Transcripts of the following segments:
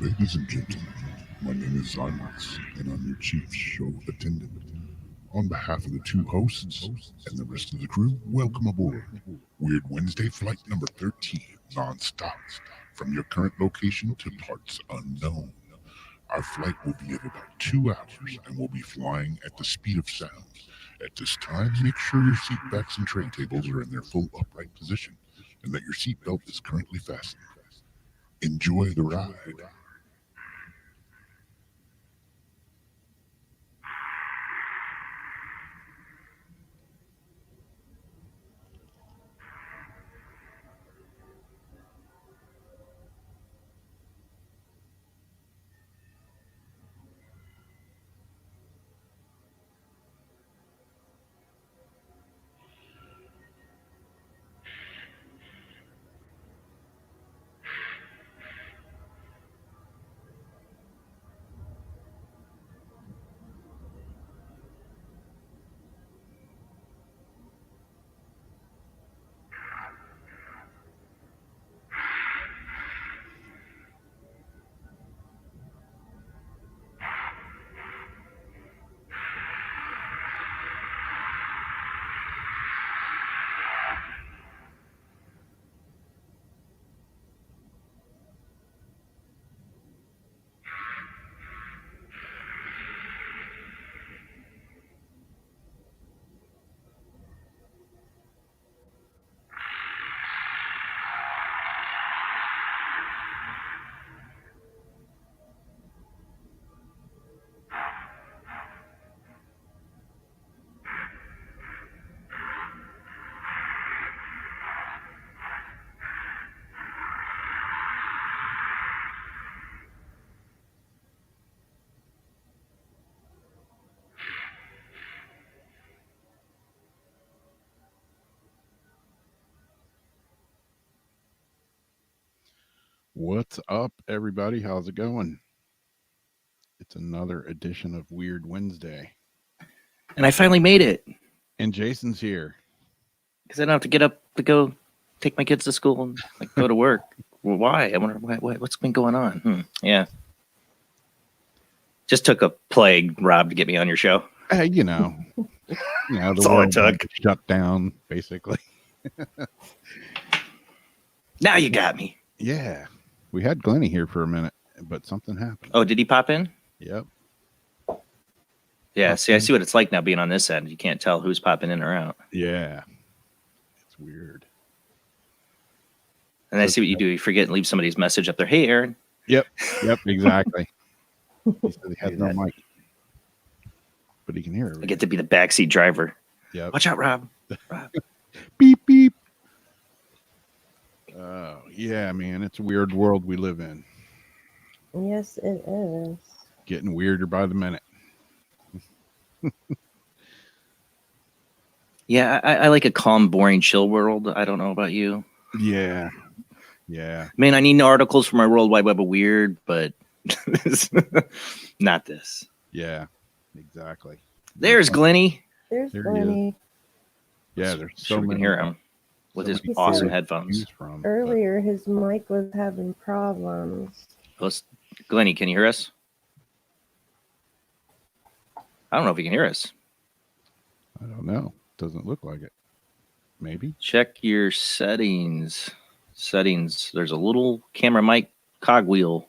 Ladies and gentlemen, my name is Zymax, and I'm your chief show attendant. On behalf of the two hosts and the rest of the crew, welcome aboard Weird Wednesday Flight number 13, non-stop, from your current location to parts unknown. Our flight will be at about 2 hours, and we'll be flying at the speed of sound. At this time, make sure your seat backs and tray tables are in their full upright position, and that your seatbelt is currently fastened. Enjoy the ride. What's up, everybody? How's it going? It's another edition of Weird Wednesday. And I finally made it And Jason's here. because I don't have to get up to go take my kids to school and go to work. Well, why? I wonder what's been going on. Yeah. Just took a plague, Rob, to get me on your show. Hey, the That's all it took. Shut down, basically. Now you got me. Yeah. We had Glennie here for a minute, but something happened. Oh, did he pop in? Yep. Yeah, see, I see what it's like now being on this end. You can't tell who's popping in or out. Yeah. It's weird. And I see what you do. You forget and leave somebody's message up there. Hey, Aaron. Yep, exactly. He said he has no mic, but he can hear everything. I get to be the backseat driver. Yep. Watch out, Rob. Beep, beep. Oh, yeah, man. It's a weird world we live in. Yes, it is. Getting weirder by the minute. Yeah, I like a calm, boring, chill world. I don't know about you. Yeah. I mean, I need articles for my World Wide Web of Weird, but not this. Yeah, exactly. There's Glennie. There's There he Glennie. Yeah, there's so Sure we many. can hear him with so his many awesome to headphones. choose from, Earlier, his mic was having problems. Glennie, can you hear us? I don't know if you can hear us. I don't know. Doesn't look like it. Maybe. Check your settings. There's a little camera mic cogwheel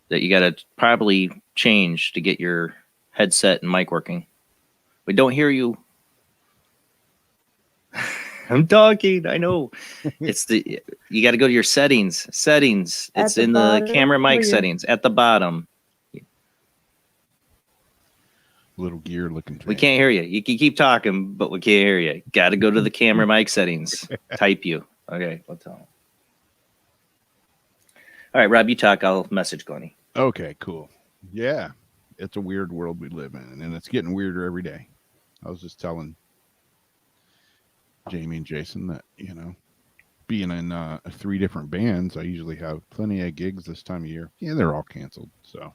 that you got to probably change to get your headset and mic working. We don't hear you. I'm talking. I know. You got to go to your settings. It's in the camera mic settings at the bottom. Little gear looking. We can't hear you. You can keep talking, but we can't hear you. Got to go to the camera mic settings. Type you. Okay, I'll tell him. All right, Rob, you talk. I'll message Glennie. Okay, cool. Yeah, it's a weird world we live in, and it's getting weirder every day. I was just telling Jamie and Jason that, being in 3 different bands, I usually have plenty of gigs this time of year. Yeah, they're all canceled, so.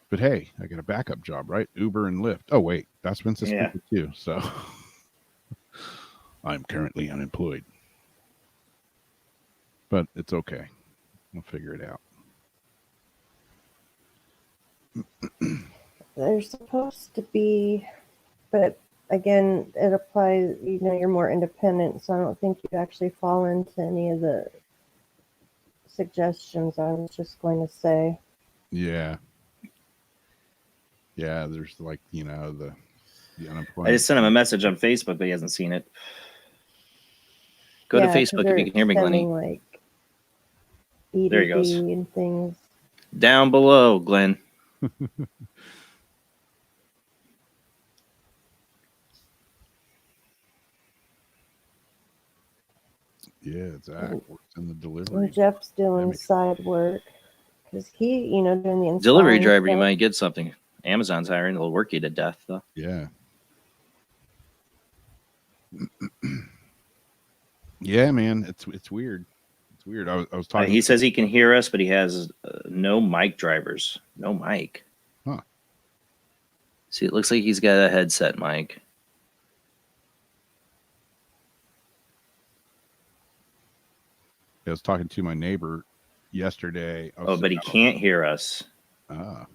But hey, I got a backup job, right? Uber and Lyft. Oh, wait, that's been suspended too, so. I'm currently unemployed. But it's okay. We'll figure it out. They're supposed to be, but again, it applies, you're more independent, so I don't think you actually fall into any of the suggestions I was just going to say. Yeah. Yeah, there's like, the I unemployment. just sent him a message on Facebook, but he hasn't seen it. Go to Yeah, 'cause Facebook if they're you can hear me, Glenny. extending, like There he goes. EDD and things. Down below, Glenn. Yeah, Zach works in the And delivery. Jeff's doing makes- side work because he, doing the installing Delivery driver, you stuff. might get something. Amazon's hiring. They'll work you to death, though. Yeah. Yeah, man, it's weird. It's weird. I was talking. He says he can hear us, but he has no mic drivers. No mic. Huh. See, it looks like he's got a headset mic. I was talking to my neighbor yesterday. Oh, but he can't hear us. Ah.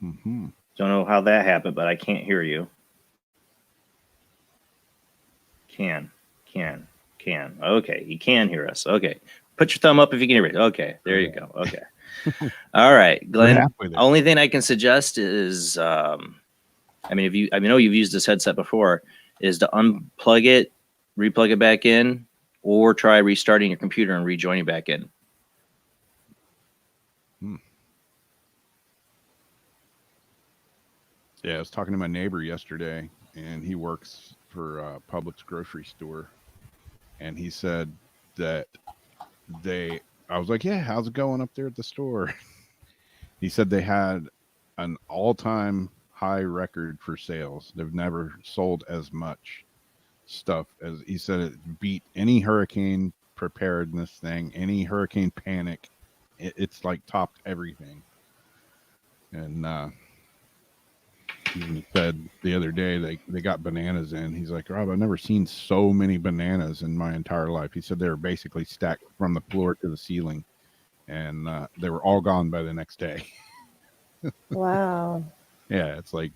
Mm-hmm. Don't know how that happened, but I can't hear you. Can. Okay, he can hear us. Okay. Put your thumb up if you can hear it. Okay, there you go. Okay. All right, Glenn. Only thing I can suggest is, I know you've used this headset before, is to unplug it, replug it back in, or try restarting your computer and rejoining back in. Yeah, I was talking to my neighbor yesterday, and he works for Publix grocery store, and he said that I was like, yeah, how's it going up there at the store? He said they had an all-time high record for sales. They've never sold as much stuff as, he said, it beat any hurricane preparedness thing, any hurricane panic. It's like topped everything. And he said the other day they got bananas in. He's like, Rob, I've never seen so many bananas in my entire life. He said they were basically stacked from the floor to the ceiling, and they were all gone by the next day. Wow. Yeah, it's like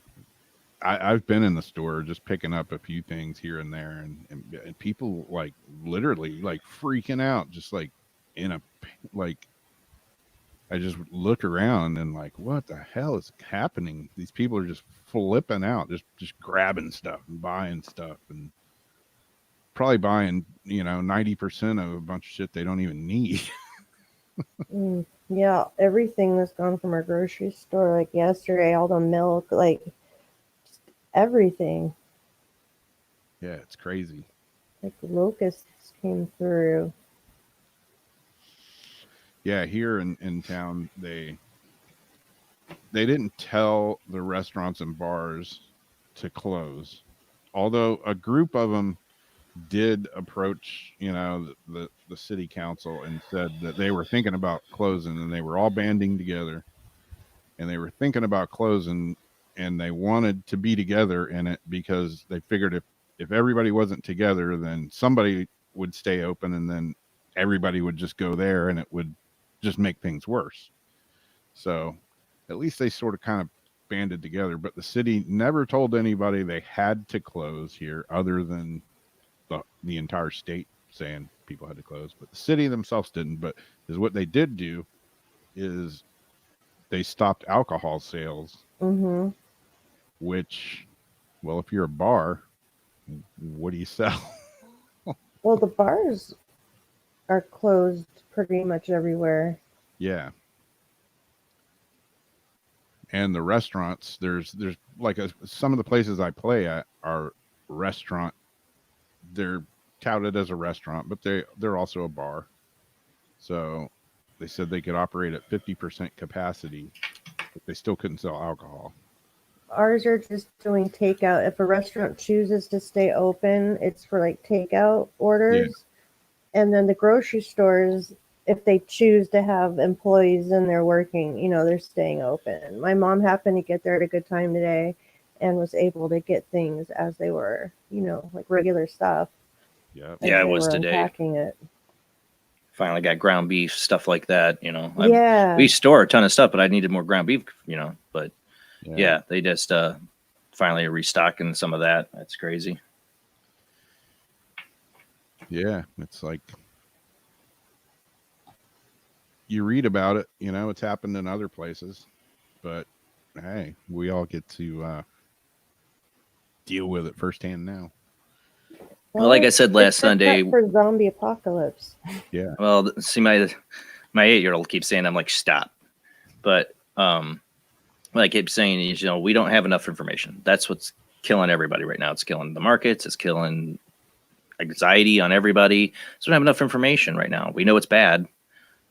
I've been in the store just picking up a few things here and there, and people like literally like freaking out, just like I just look around and like, what the hell is happening? These people are just flipping out, just grabbing stuff and buying stuff, and probably buying 90% of a bunch of shit they don't even need. Yeah, everything that's gone from our grocery store, like yesterday, all the milk, like just everything. Yeah, it's crazy. Like locusts came through. Yeah, here in town, they didn't tell the restaurants and bars to close, although a group of them did approach the city council and said that they were thinking about closing, and they were all banding together and they were thinking about closing, and they wanted to be together in it because they figured if everybody wasn't together, then somebody would stay open, and then everybody would just go there, and it would just make things worse. So at least they sort of kind of banded together, but the city never told anybody they had to close here, other than the entire state saying people had to close. But the city themselves didn't. But is what they did do is they stopped alcohol sales, which, well, if you're a bar, what do you sell? Well, the bars are closed pretty much everywhere. Yeah. And the restaurants, there's like some of the places I play at are restaurant. They're touted as a restaurant, but they're also a bar. So they said they could operate at 50% capacity, but they still couldn't sell alcohol. Ours are just doing takeout. If a restaurant chooses to stay open, it's for like takeout orders. Yeah. And then the grocery stores, if they choose to have employees in there working, they're staying open. My mom happened to get there at a good time today and was able to get things as they were, like regular stuff. Yeah. Yeah, it was today. Unpacking it. Finally got ground beef, stuff like that. You know, Yeah. we store a ton of stuff, but I needed more ground beef. You know, but yeah, they just finally restocking some of that. That's crazy. Yeah, it's like you read about it, you know, it's happened in other places, but hey, we all get to deal with it firsthand now. Well, like I said it's last just Sunday, set for zombie apocalypse. Yeah. well, see, my 8-year-old keeps saying, I'm like, stop. But like I keep saying, is, you know, we don't have enough information. That's what's killing everybody right now. It's killing the markets. It's killing anxiety on everybody. So we don't have enough information right now. We know it's bad,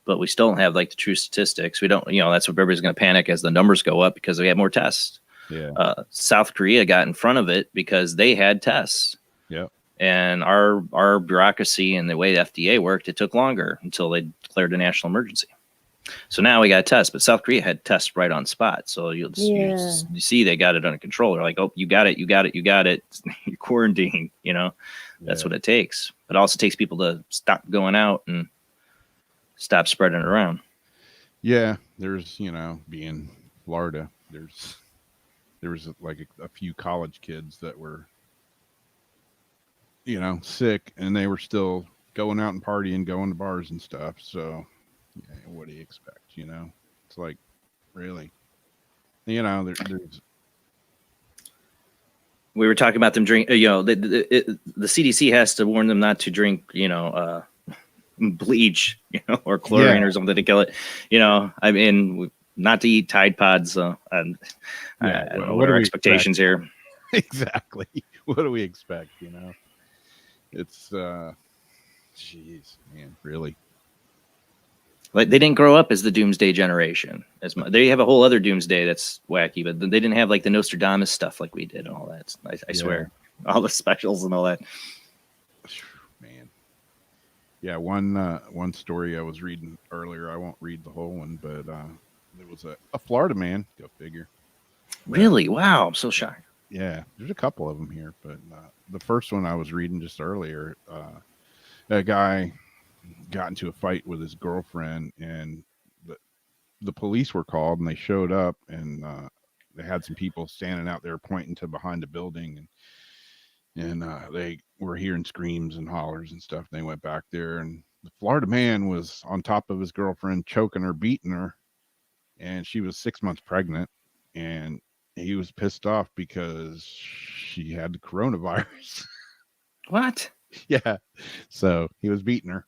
but we still don't have like the true statistics. We don't, you know, that's what everybody's going to panic as the numbers go up because we have more tests. Yeah. South Korea got in front of it because they had tests. Yeah. And our bureaucracy and the way the FDA worked, it took longer until they declared a national emergency. So now we got a test, but South Korea had tests right on spot. So you see they got it under control. They're like, oh, you got it. You're quarantined, you know, that's what it takes. But it also takes people to stop going out and stop spreading it around. Yeah. There's, you know, being Florida, there was like a few college kids that were, you know, sick, and they were still going out and partying, going to bars and stuff. So, yeah, what do you expect? You know, it's like, really, you know, there's. We were talking about them drink. You know, the CDC has to warn them not to drink, you know, bleach, you know, or chlorine or something to kill it. You know, I mean, not to eat Tide Pods. And I don't know what our expectations here. Exactly. What do we expect? You know, it's, jeez, man, really. Like they didn't grow up as the Doomsday generation. They have a whole other Doomsday that's wacky, but they didn't have like the Nostradamus stuff like we did and all that. I swear, all the specials and all that. Man, yeah. One story I was reading earlier. I won't read the whole one, but there was a Florida man. Go figure. Really? Wow! I'm so shocked. Yeah, there's a couple of them here, but the first one I was reading just earlier, a guy got into a fight with his girlfriend, and the police were called, and they showed up, and they had some people standing out there pointing to behind the building, and they were hearing screams and hollers and stuff. They went back there, and the Florida man was on top of his girlfriend, choking her, beating her, and she was 6 months pregnant, and he was pissed off because she had the coronavirus. What? Yeah. So he was beating her.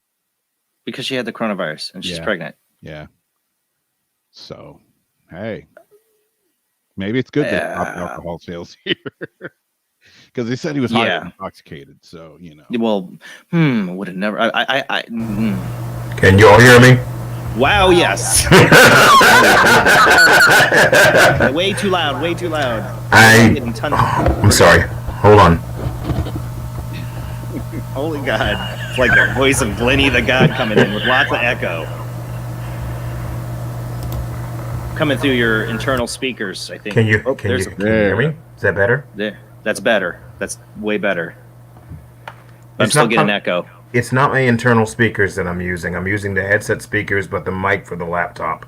Because she had the coronavirus and she's pregnant. Yeah. So, hey, maybe it's good to stop alcohol sales here. Because they said he was highly intoxicated. So, you know. Well, would have never. Can you all hear me? Wow, yes. Way too loud, way too loud. I'm sorry. Hold on. Holy God. It's like the voice of Glenny the God coming in with lots of echo. Coming through your internal speakers, I think. Can you hear me? Is that better? There. That's better. That's way better. I'm still getting echo. It's not my internal speakers that I'm using. I'm using the headset speakers, but the mic for the laptop.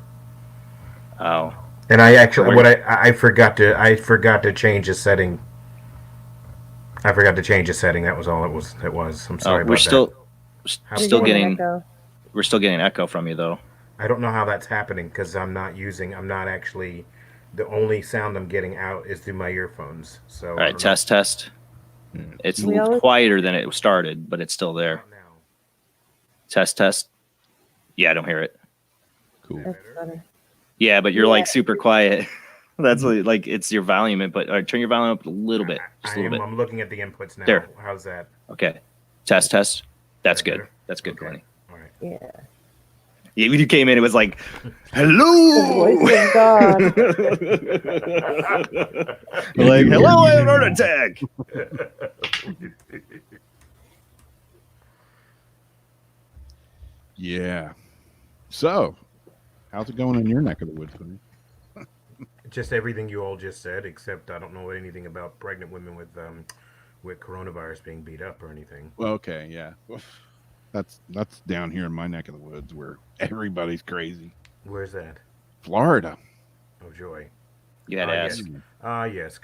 Oh. And I actually, I forgot to change the setting. I forgot to change the setting. That was all it was. I'm sorry about that. We're still getting echo from you though. I don't know how that's happening because I'm not actually. The only sound I'm getting out is through my earphones. So. All right, test. It's a little quieter than it started, but it's still there. Test. Yeah, I don't hear it. Cool. That's better. Yeah, but you're like super quiet. That's like it's your volume input. All right, turn your volume up a little bit. Just a little bit. I'm looking at the inputs now. There. How's that? Okay. Test. That's good. Better? That's good, Okay. Glenny. All right. Yeah. Yeah, when you came in, it was like, hello. The voice of God. Like, hello, I have an heart attack. Yeah. So, how's it going in your neck of the woods, Glenny? Just everything you all just said, except I don't know anything about pregnant women with coronavirus being beat up or anything. Well, okay, yeah. That's down here in my neck of the woods where everybody's crazy. Where's that? Florida. Oh joy. You had to ask. Yes.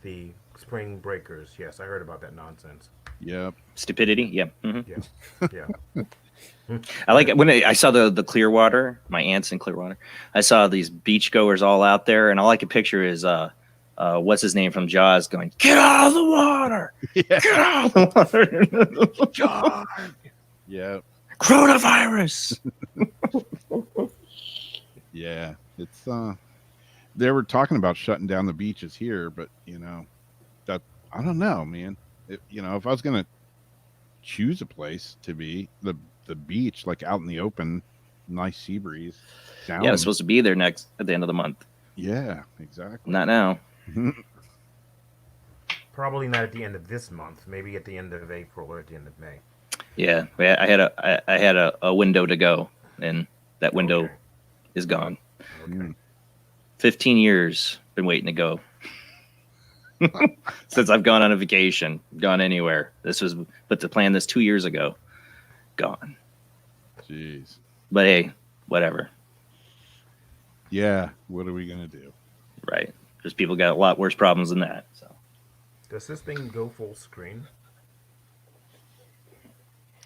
The spring breakers. Yes, I heard about that nonsense. Yep. Stupidity. Yeah. hmm Yeah. I like it when I saw the Clearwater. My aunt's in Clearwater. I saw these beachgoers all out there, and all I could picture is what's his name from Jaws going, "Get out of the water! Yeah. Get out of the water! Yep. Coronavirus!" Yeah. It's they were talking about shutting down the beaches here, but that I don't know, man. If I was gonna choose a place to be, the beach, like out in the open, nice sea breeze. Yeah, it's supposed to be there at the end of the month. Yeah, exactly. Not now. Probably not at the end of this month. Maybe at the end of April or at the end of May. Yeah, I had a window to go, and that window is gone. Okay. 15 years been waiting to go. Since I've gone on a vacation, gone anywhere. But to plan this 2 years ago, gone. Jeez. But hey, whatever. Yeah, what are we gonna do? Right. There's people got a lot worse problems than that. So Does this thing go full screen?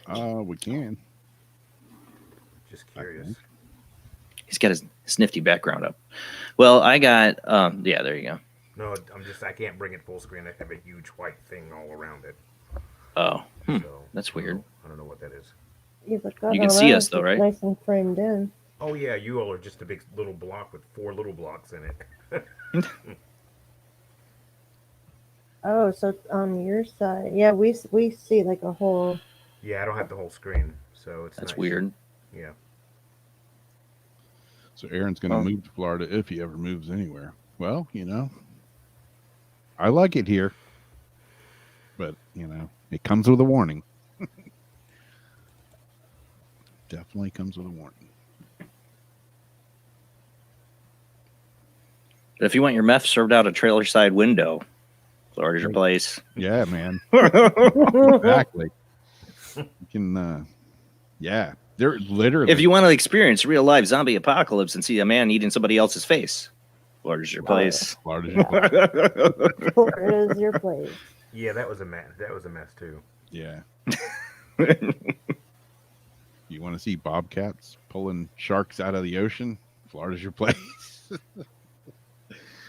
We can. Just curious. he's got his nifty background up. Well, I got yeah, there you go. No, I can't bring it full screen. I have a huge white thing all around it. Oh, So that's weird. I don't know what that is. Yeah, but God, You can all see that us is though, right? Nice and framed in. Oh yeah, you all are just a big little block with 4 little blocks in it. Oh, so it's on your side. Yeah, we see like a whole. Yeah, I don't have the whole screen, so it's That's nice. weird. Yeah. So Aaron's gonna move to Florida if he ever moves anywhere. Well, I like it here, but it comes with a warning. Definitely comes with a warning. But if you want your meth served out a trailer side window, Florida's your place. Yeah, man. Exactly. You can, yeah. They're literally. If you want to experience real life zombie apocalypse and see a man eating somebody else's face, Florida's your place. Florida's your place. Florida's your place. Yeah, that was a mess. That was a mess too. Yeah. You want to see bobcats pulling sharks out of the ocean? Florida's your place.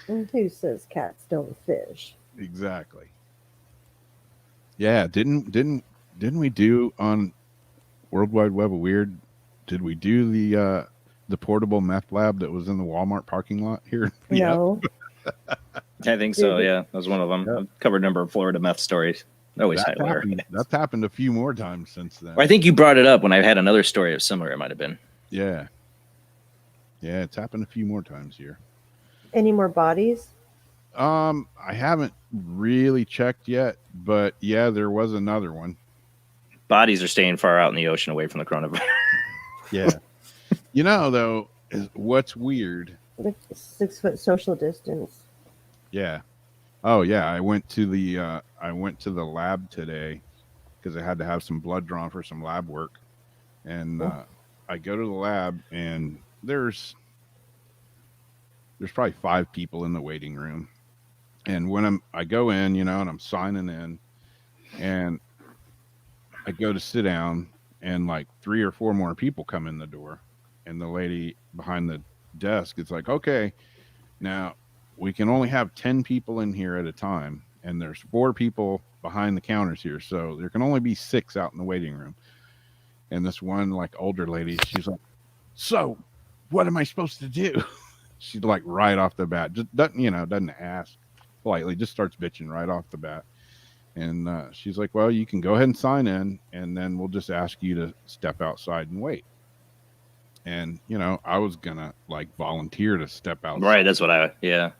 And who says cats don't fish? Exactly. Yeah, didn't we do on World Wide Web of Weird? Did we do the portable meth lab that was in the Walmart parking lot here? No. I think so. Yeah, that was one of them. Yep. I've covered a number of Florida meth stories. Always hilarious. That's happened a few more times since then. I think you brought it up when I had another story of similar. It might have been. Yeah. Yeah, it's happened a few more times here. Any more bodies? I haven't really checked yet, but yeah, there was another one. Bodies are staying far out in the ocean away from the coronavirus. Yeah. Though, is what's weird. Like 6 foot social distance. Yeah. Oh yeah, I went to the lab today because I had to have some blood drawn for some lab work, and I go to the lab and there's probably 5 people in the waiting room, and when I go in, and I'm signing in, and I go to sit down, and like 3 or 4 more people come in the door, and the lady behind the desk is like, okay, now we can only have 10 people in here at a time, and there's 4 people behind the counters here, so there can only be 6 out in the waiting room. And this one like older lady, she's like, so what am I supposed to do? She's like right off the bat, just doesn't ask politely, just starts bitching right off the bat. And she's like, well, you can go ahead and sign in, and then we'll just ask you to step outside and wait. And I was gonna like volunteer to step outside. Right, that's what yeah.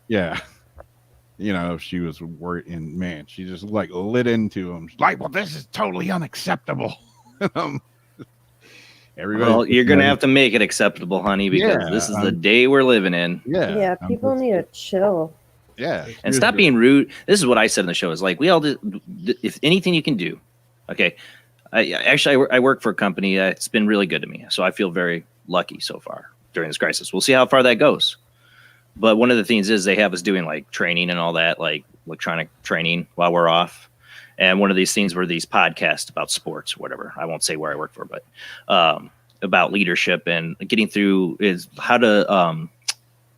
She was worried, and man, she just like lit into him. She's like, well, this is totally unacceptable. Everybody, Well, you're gonna have to make it acceptable, honey, because this is the day we're living in. Yeah, people need to chill. Yeah, And stop being rude. This is what I said in the show. Is like, we all do. If anything you can do, okay. I work for a company that's been really good to me, so I feel very lucky so far during this crisis. We'll see how far that goes. But one of the things is they have us doing like training and all that, like electronic training while we're off. And one of these things were these podcasts about sports, or whatever. I won't say where I work for, but about leadership and getting through is how to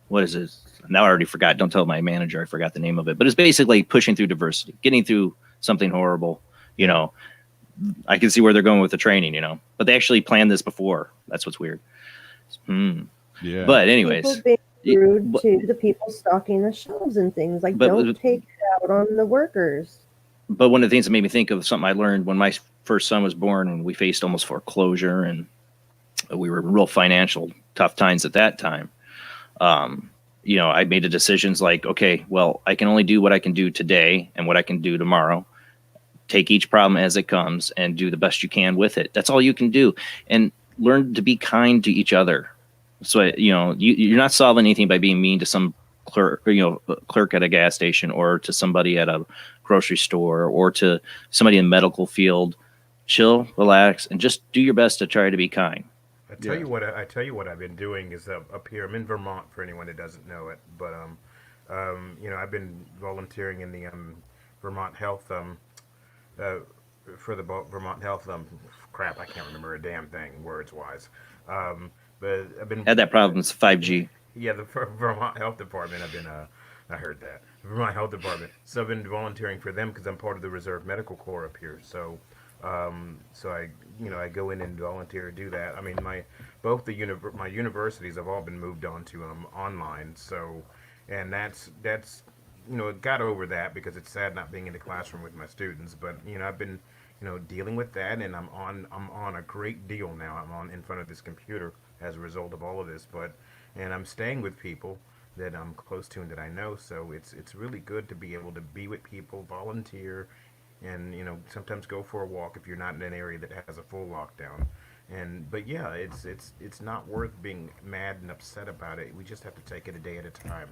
what is it? Now I already forgot. Don't tell my manager. I forgot the name of it. But it's basically pushing through diversity, getting through something horrible. You know, I can see where they're going with the training. You know, but they actually planned this before. That's what's weird. Yeah. But anyways, People being rude to the people stocking the shelves and things like don't take it out on the workers. But one of the things that made me think of something I learned when my first son was born, and we faced almost foreclosure, and we were in real financial tough times at that time. You know, I made the decisions like, okay, well, I can only do what I can do today and what I can do tomorrow. Take each problem as it comes and do the best you can with it. That's all you can do. And learn to be kind to each other. So, you know, you're not solving anything by being mean to some clerk at a gas station, or to somebody at a grocery store, or to somebody in the medical field. Chill, relax, and just do your best to try to be kind. I tell you what I've been doing is up here. I'm in Vermont for anyone that doesn't know it, but you know, I've been volunteering in the Vermont Health for the Vermont Health crap. I can't remember a damn thing words wise. But I've been Had that problem. It's 5G. Yeah, the Vermont Health Department. I heard that Vermont Health Department. So I've been volunteering for them because I'm part of the Reserve Medical Corps up here. So I go in and volunteer to do that. I mean, my universities have all been moved on to online. So, and that's it got over that because it's sad not being in the classroom with my students. But I've been dealing with that, and I'm on a great deal now. I'm on in front of this computer as a result of all of this. And I'm staying with people that I'm close to and that I know. So it's really good to be able to be with people, volunteer. And sometimes go for a walk if you're not in an area that has a full lockdown. But yeah, it's not worth being mad and upset about it. We just have to take it a day at a time.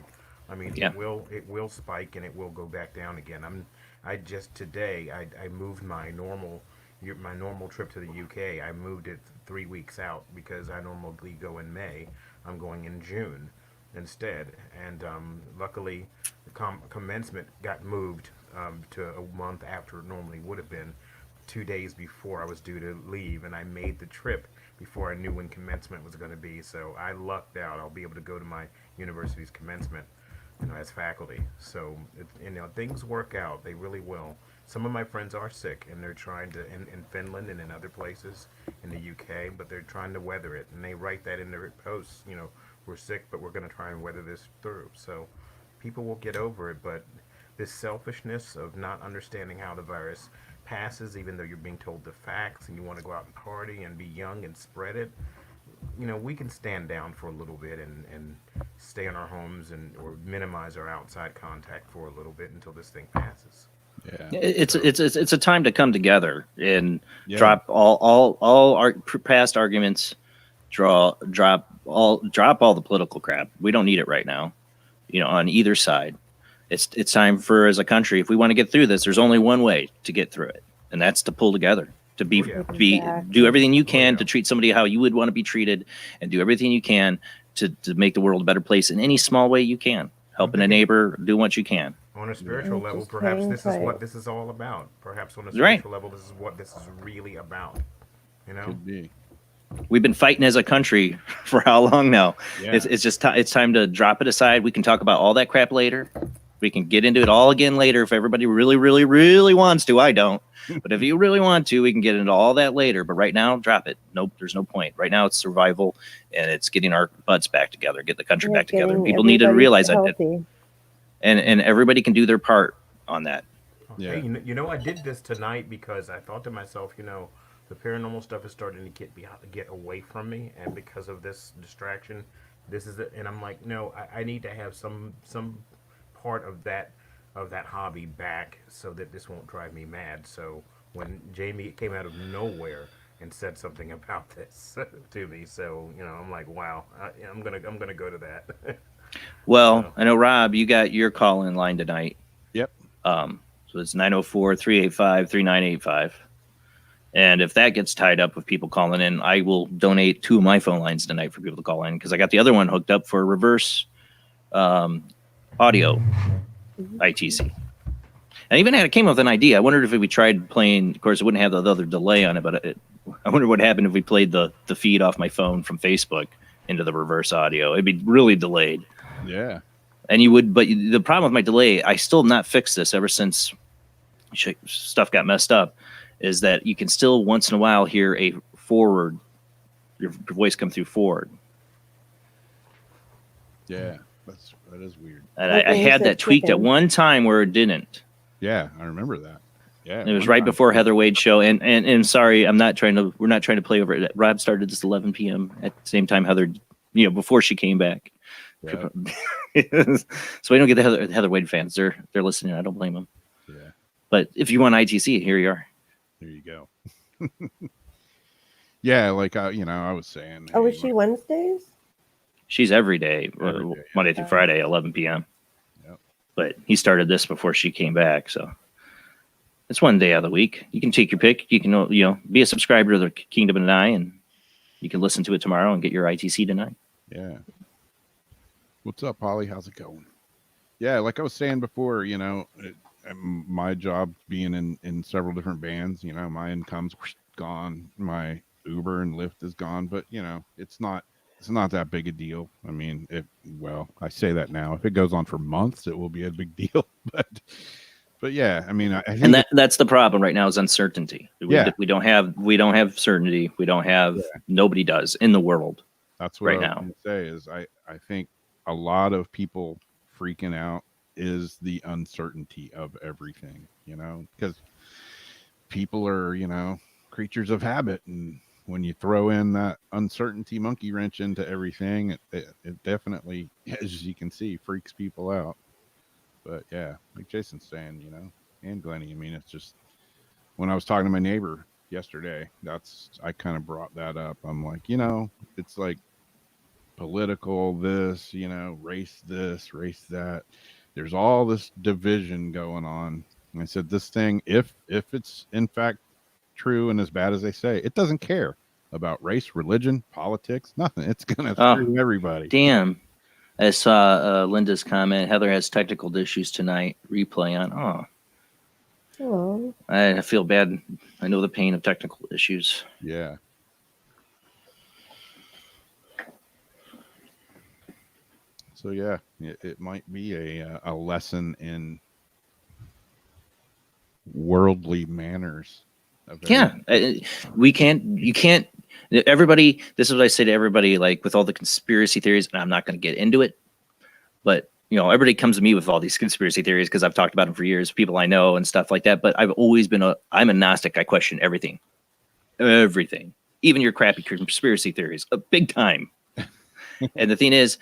I mean, yeah. It will spike and it will go back down again. I just today I moved my normal trip to the UK. I moved it 3 weeks out because I normally go in May. I'm going in June instead, and luckily the commencement got moved to a month after it normally would have been, 2 days before I was due to leave, and I made the trip before I knew when commencement was going to be. So I lucked out. I'll be able to go to my university's commencement, as faculty. So things work out. They really will. Some of my friends are sick, and they're trying to in Finland and in other places in the UK, but they're trying to weather it, and they write that in their posts. We're sick, but we're going to try and weather this through. So people will get over it, but this selfishness of not understanding how the virus passes, even though you're being told the facts and you want to go out and party and be young and spread it, we can stand down for a little bit and stay in our homes or minimize our outside contact for a little bit until this thing passes. Yeah, it's a time to come together and drop all our past arguments, drop all the political crap. We don't need it right now, on either side. It's time for, as a country, if we want to get through this, there's only one way to get through it, and that's to pull together, to do everything you can to treat somebody how you would want to be treated, and do everything you can to make the world a better place in any small way you can. Helping a neighbor, do what you can. On a spiritual level, perhaps this is what this is all about. Perhaps on a spiritual level, this is what this is really about. Could be. We've been fighting as a country for how long now? Yeah. It's just it's time to drop it aside. We can talk about all that crap later. We can get into it all again later if everybody really, really, really wants to. I don't. But if you really want to, we can get into all that later. But right now, drop it. Nope, there's no point. Right now, it's survival, and it's getting our butts back together, get the country back together. People need to realize that. And everybody can do their part on that. Yeah. Hey, I did this tonight because I thought to myself, the paranormal stuff is starting to get away from me, and because of this distraction, this is it. And I'm like, no, I need to have some part of that hobby back so that this won't drive me mad. So when Jamie came out of nowhere and said something about this to me, so I'm like, wow, I'm gonna go to that. Well, I know, Rob, you got your call in line tonight. Yep. So it's 904-385-3985. And if that gets tied up with people calling in, I will donate 2 of my phone lines tonight for people to call in because I got the other one hooked up for reverse audio ITC. I even came up with an idea. I wondered if we tried playing. Of course, it wouldn't have the other delay on it, but I wonder what happened if we played the feed off my phone from Facebook into the reverse audio. It'd be really delayed. Yeah. And you would, but the problem with my delay, I still have not fixed this ever since stuff got messed up, is that you can still once in a while hear a forward, your voice come through forward. Yeah. That is weird. And I had that tweaked at one time where it didn't. Yeah, I remember that. Yeah. It was right before Heather Wade's show. And sorry, we're not trying to play over it. Rob started this 11 p.m. at the same time Heather, before she came back. Yeah. So we don't get the Heather Wade fans. They're listening. I don't blame them. Yeah. But if you want ITC, here you are. There you go. Yeah, like I was saying. Oh, is she Wednesdays? She's every day, Every day, Monday through Friday, 11 p.m. Yep. But he started this before she came back, so it's one day out of the week. You can take your pick. You can be a subscriber to the Kingdom of Nye, and you can listen to it tomorrow and get your ITC tonight. Yeah. What's up, Holly? How's it going? Yeah, like I was saying before, my job being in several different bands, my income's gone, my Uber and Lyft is gone, but it's not that big a deal. I mean, I say that now. If it goes on for months, it will be a big deal. But yeah, I mean, I think and that's the problem right now is uncertainty. Yeah. We don't have certainty. We don't have. Nobody does in the world. That's what right I was now. gonna say is I think a lot of people freaking out is the uncertainty of everything, because people are, creatures of habit, and when you throw in that uncertainty monkey wrench into everything, it definitely, as you can see, freaks people out. But yeah, like Jason's saying, and Glennie, I mean, it's just when I was talking to my neighbor yesterday, I kind of brought that up. I'm like, it's like political this, race this, race that. There's all this division going on. And I said, this thing, if it's in fact true and as bad as they say, it doesn't care about race, religion, politics, nothing. It's gonna screw everybody. Damn. I saw Linda's comment. Heather has technical issues tonight. Replay on. Oh. I feel bad. I know the pain of technical issues. Yeah. So yeah, it might be a lesson in worldly manners. Yeah, you can't. Everybody, this is what I say to everybody. Like with all the conspiracy theories, and I'm not going to get into it, but everybody comes to me with all these conspiracy theories because I've talked about them for years. People I know and stuff like that. But I've always been I'm a Gnostic. I question everything, even your crappy conspiracy theories, big time. And the thing is,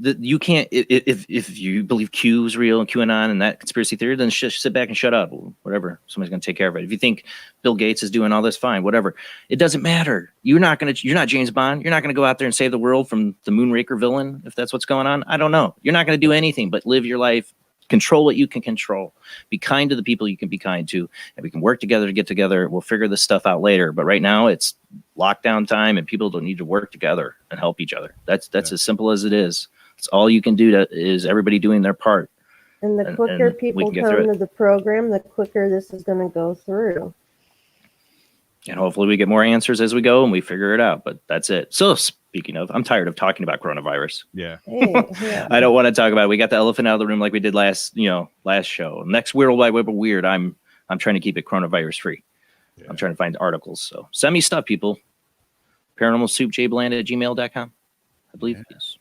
you can't, if you believe Q is real and QAnon and that conspiracy theory, then just sit back and shut up. Whatever, somebody's going to take care of it. If you think Bill Gates is doing all this, fine, whatever. It doesn't matter. You're not James Bond. You're not going to go out there and save the world from the Moonraker villain if that's what's going on. I don't know. You're not going to do anything but live your life. Control what you can control. Be kind to the people you can be kind to, and we can work together to get together. We'll figure this stuff out later. But right now, it's lockdown time, and people don't need to work together and help each other. That's as simple as it is. It's all you can do is everybody doing their part. And the quicker people come to the program, the quicker this is going to go through. And hopefully we get more answers as we go and we figure it out. But that's it. So speaking of, I'm tired of talking about coronavirus. Yeah. Hey, yeah. I don't want to talk about it. We got the elephant out of the room like we did last show. Next World Wide Web of Weird, I'm trying to keep it coronavirus free. Yeah. I'm trying to find articles. So send me stuff, people. ParanormalSoupJBland@gmail.com. I believe yes.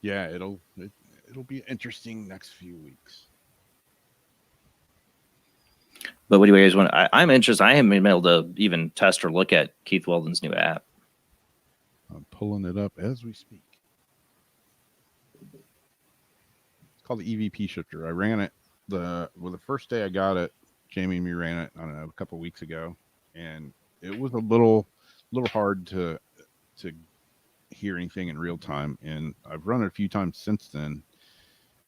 Yeah, it'll be interesting next few weeks. But what do you guys want? I'm interested. I haven't been able to even test or look at Keith Weldon's new app. I'm pulling it up as we speak. It's called the EVP Shifter. I ran it the first day I got it. Jamie and me ran it, I don't know, a couple of weeks ago, and it was a little hard to hear anything in real time. And I've run it a few times since then,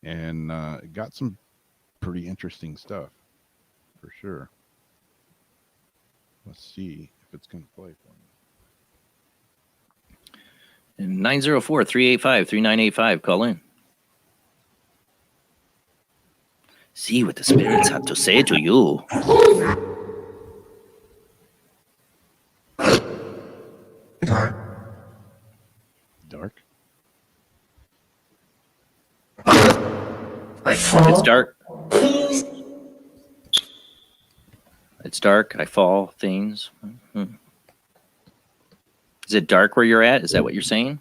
and got some pretty interesting stuff for sure. Let's see if it's going to play for me. 904-385-3985. Call in. See what the spirits have to say to you. Dark? It's dark. It's dark. I fall. Things. Mhm. Is it dark where you're at? Is that what you're saying?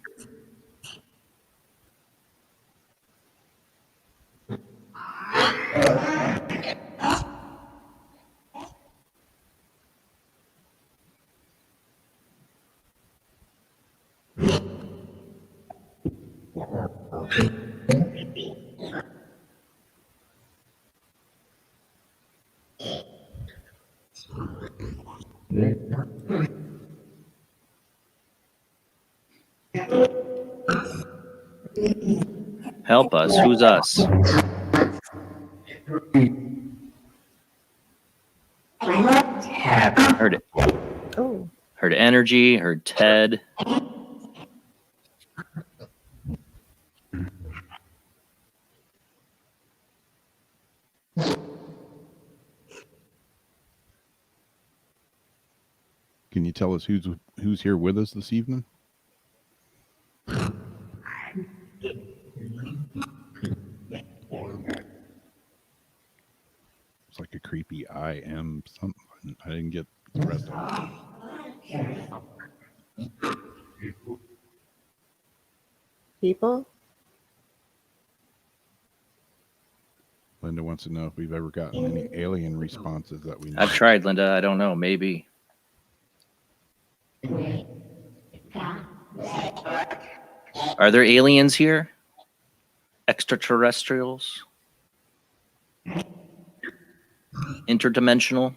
Help us. Who's us? Heard it. Oh, Heard energy. Heard Ted. Can you tell us who's here with us this evening? It's like a creepy I am something. I didn't get the rest of it. people? Linda wants to know if we've ever gotten any alien responses that we know. I've tried, Linda. I don't know. Maybe. Are there aliens here? Extraterrestrials? Interdimensional?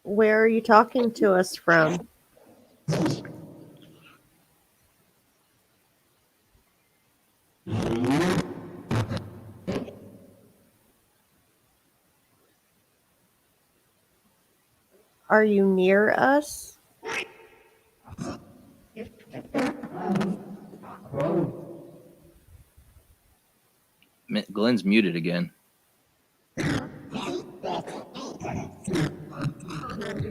Where are you talking to us from? Are you near us? Glenn's muted again.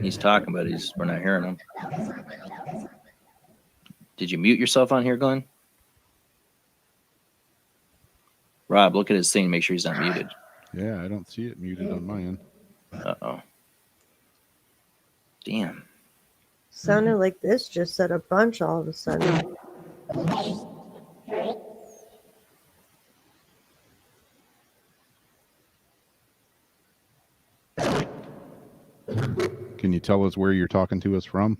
He's talking, but we're not hearing him. Did you mute yourself on here, Glenn? Rob, look at his thing. Make sure he's not muted. Yeah, I don't see it muted on my end. Uh-oh. Damn. Sounded like this just said a bunch all of a sudden. Can you tell us where you're talking to us from?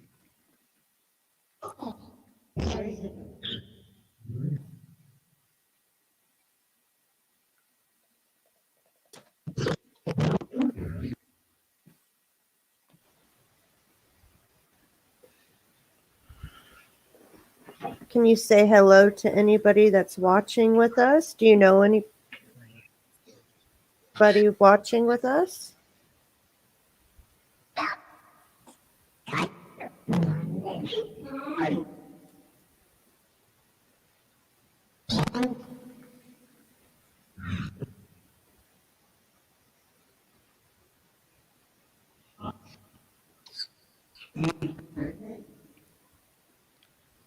Can you say hello to anybody that's watching with us? Do you know anybody watching with us?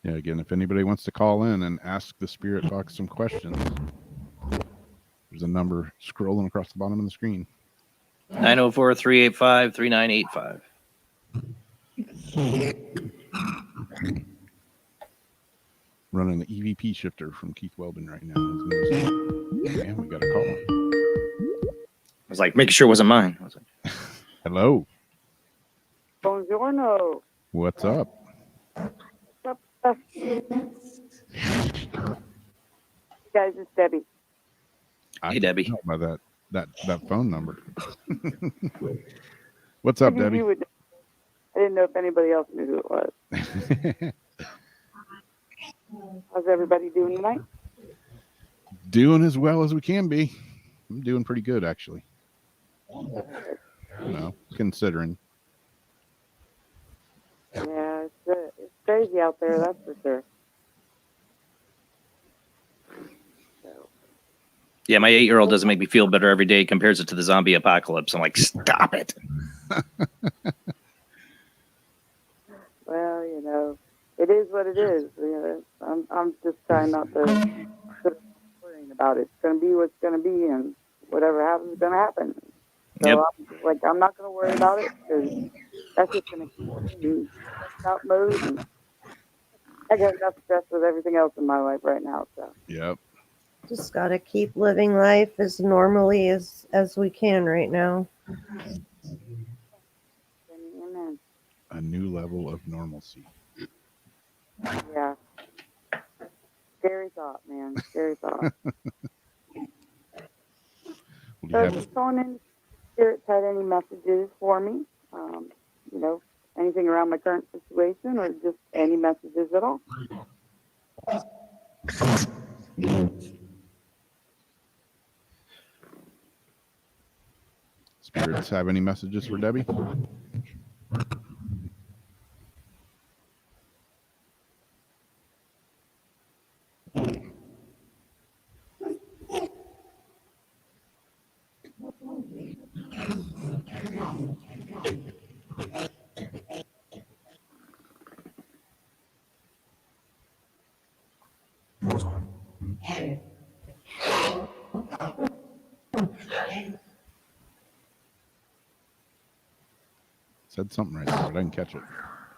Yeah, again, if anybody wants to call in and ask the Spirit Box some questions, there's a number scrolling across the bottom of the screen. 904-385-3985. Running the EVP shifter from Keith Weldon right now. And we got a call. I was like, making sure it wasn't mine. I was like, Hello. Buongiorno. What's up? Guys, it's Debbie. I Hey, Debbie. don't know about that phone number. What's up, Debbie? I didn't know if anybody else knew who it was. How's everybody doing tonight? Doing as well as we can be. I'm doing pretty good, actually. Considering. Yeah, it's crazy out there, that's for sure. So, Yeah, my 8-year-old doesn't make me feel better every day. Compares it to the zombie apocalypse. I'm like, stop it. well, it is what it is. I'm just trying not to worrying about it. It's gonna be what's gonna be, and whatever happens is gonna happen. So Yep. I'm just like, I'm not gonna worry about it because that's just gonna keep me in stressed out mode. And I got enough stress with everything else in my life right now. So Yep. Just gotta keep living life as normally as we can right now. amen. A new level of normalcy. Yeah. Scary thought, man. Scary thought. Well, do you So have just calling in, Spirit had any messages for me? Anything around my current situation, or just any messages at all? spirits have any messages for Debbie? Said something right there, but I didn't catch it.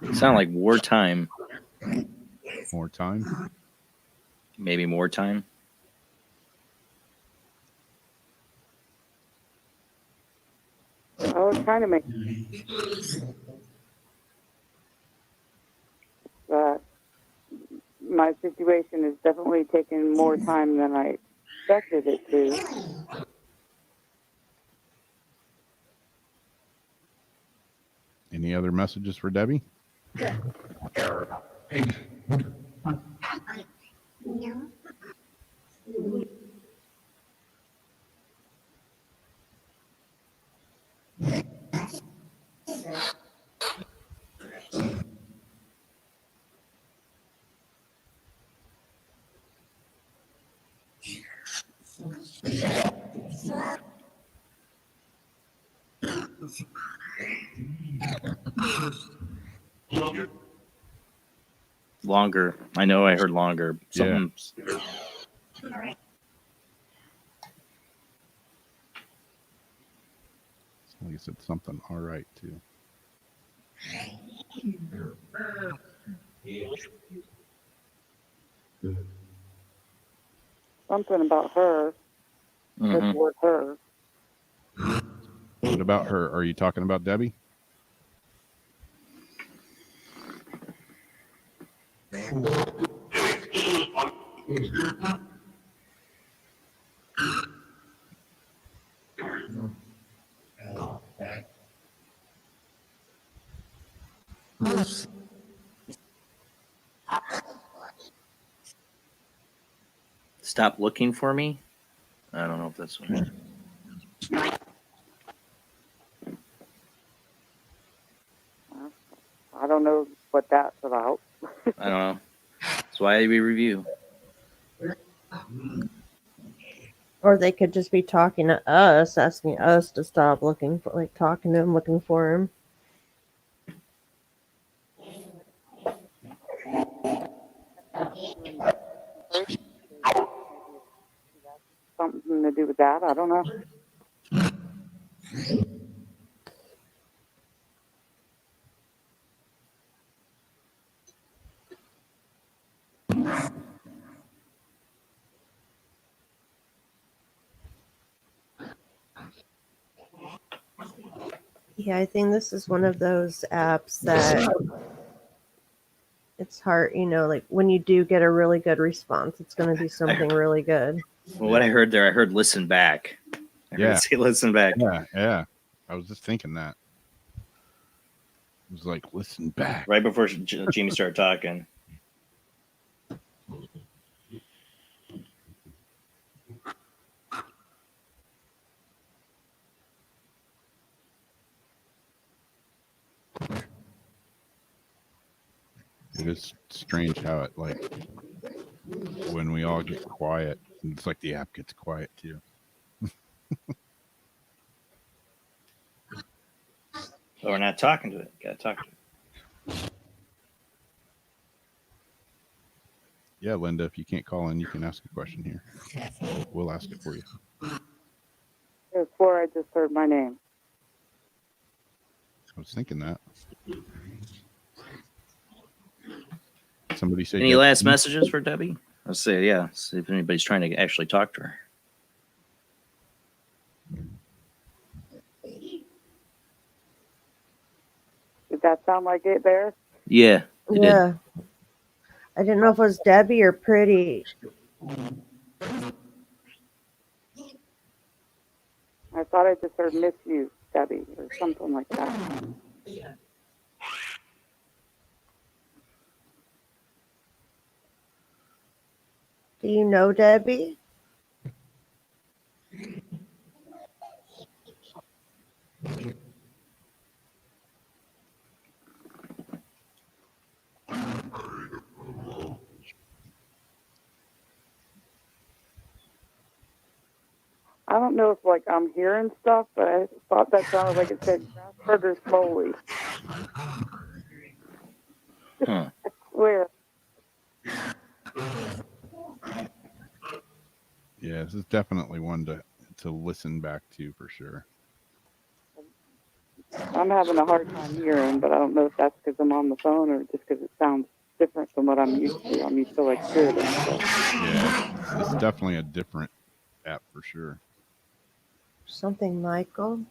It sounded like wartime. More time? Maybe more time. Oh, it kind of makes my situation is definitely taking more time than I expected it to. Any other messages for Debbie? Longer. I know I heard longer. Something. Somebody said something all right, too. Something about her. Mhm. Toward her. What about her? Are you talking about Debbie? Stop looking for me. I don't know if that's what. I don't know what that's about. I don't know. That's why we review. Or they could just be talking to us, asking us to stop looking for, like, talking to him, looking for him. Something to do with that. I don't know. Yeah, I think this is one of those apps that it's hard, like when you do get a really good response, it's going to be something really good. Well, what I heard there, I heard listen back. I heard Yeah. it say listen back. Yeah. I was just thinking that. was like, listen back. Right before Jamie started talking. It is strange how it, like, when we all get quiet, it's like the app gets quiet too. So we're not talking to it. Gotta talk to it. Yeah, Linda, if you can't call in, you can ask a question here. We'll ask it for you. Before I just heard my name. I was thinking that. Somebody say Any Debbie. last messages for Debbie? Let's say, yeah. See if anybody's trying to actually talk to her. Did that sound like it there? Yeah. It did. Yeah. I didn't know if it was Debbie or Pretty. I thought I just heard "miss you, Debbie" or something like that. Do you know Debbie? I don't know if like I'm hearing stuff, but I thought that sounded like it said Grasberger slowly. Huh. I swear. Yeah, this is definitely one to listen back to for sure. I'm having a hard time hearing, but I don't know if that's because I'm on the phone or just because it sounds different from what I'm used to. I'm used to like hearing stuff. Yeah, it's definitely a different app for sure. Something, Michael?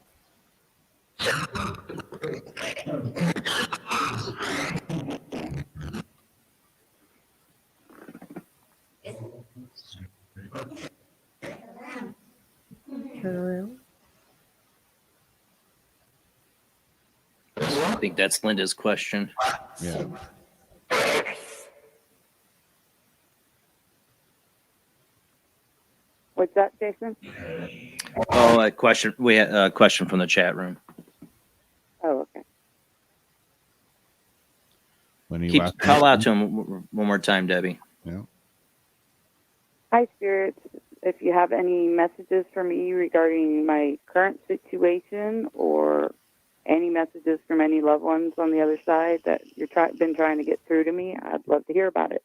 Turn around. I think that's Linda's question. Yeah. What's that, Jason? Oh, a question. We had a question from the chat room. Oh, okay. Call out to him one more time, Debbie. Yeah. Hi, spirits. If you have any messages for me regarding my current situation or any messages from any loved ones on the other side that you've been trying to get through to me, I'd love to hear about it.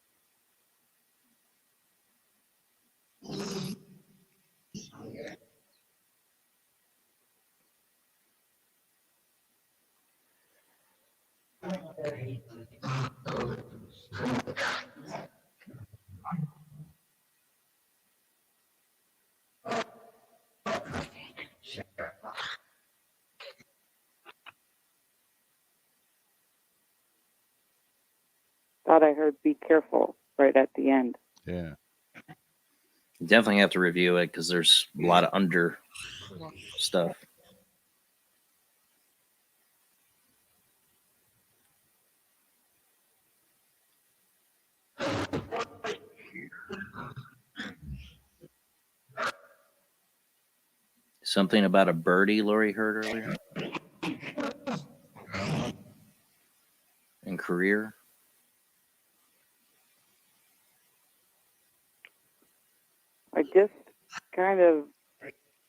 Thought I heard "be careful" right at the end. Yeah. You definitely have to review it because there's a lot of under stuff. Something about a birdie Lori heard earlier. And career. I just kind of,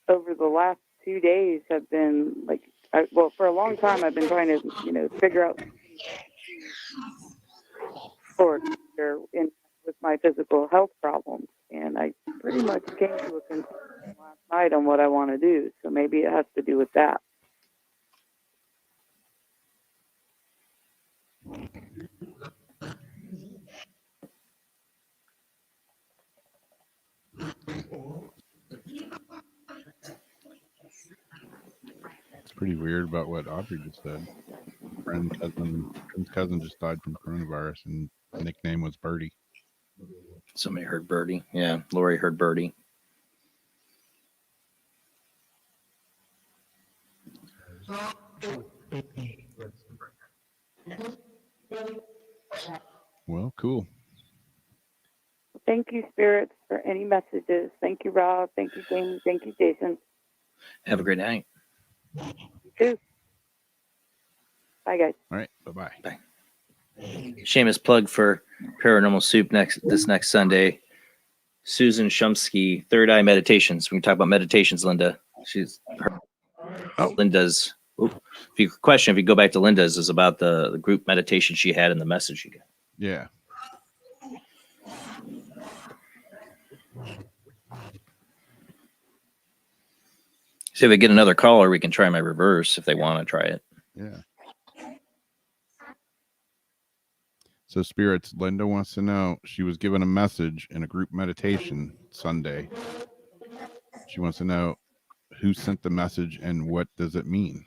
over the last 2 days, have been like, well, for a long time, I've been trying to, figure out with my physical health problems. And I pretty much came to a conclusion last night on what I want to do. So maybe it has to do with that. It's pretty weird about what Audrey just said. Friend's cousin just died from coronavirus, and nickname was Birdie. Somebody heard birdie. Yeah, Lori heard birdie. Well, cool. Thank you, spirits, for any messages. Thank you, Rob. Thank you, Jamie. Thank you, Jason. Have a great night. You too. Bye, guys. All right. Bye-bye. Shameless plug for Paranormal Soup this next Sunday. Susan Shumsky, Third Eye Meditations. We can talk about meditations, Linda. Linda's. If you go back to Linda's, is about the group meditation she had and the message she got. Yeah. See if I get another caller, we can try my reverse if they want to try it. Yeah. So, spirits, Linda wants to know, she was given a message in a group meditation Sunday. She wants to know who sent the message and what does it mean?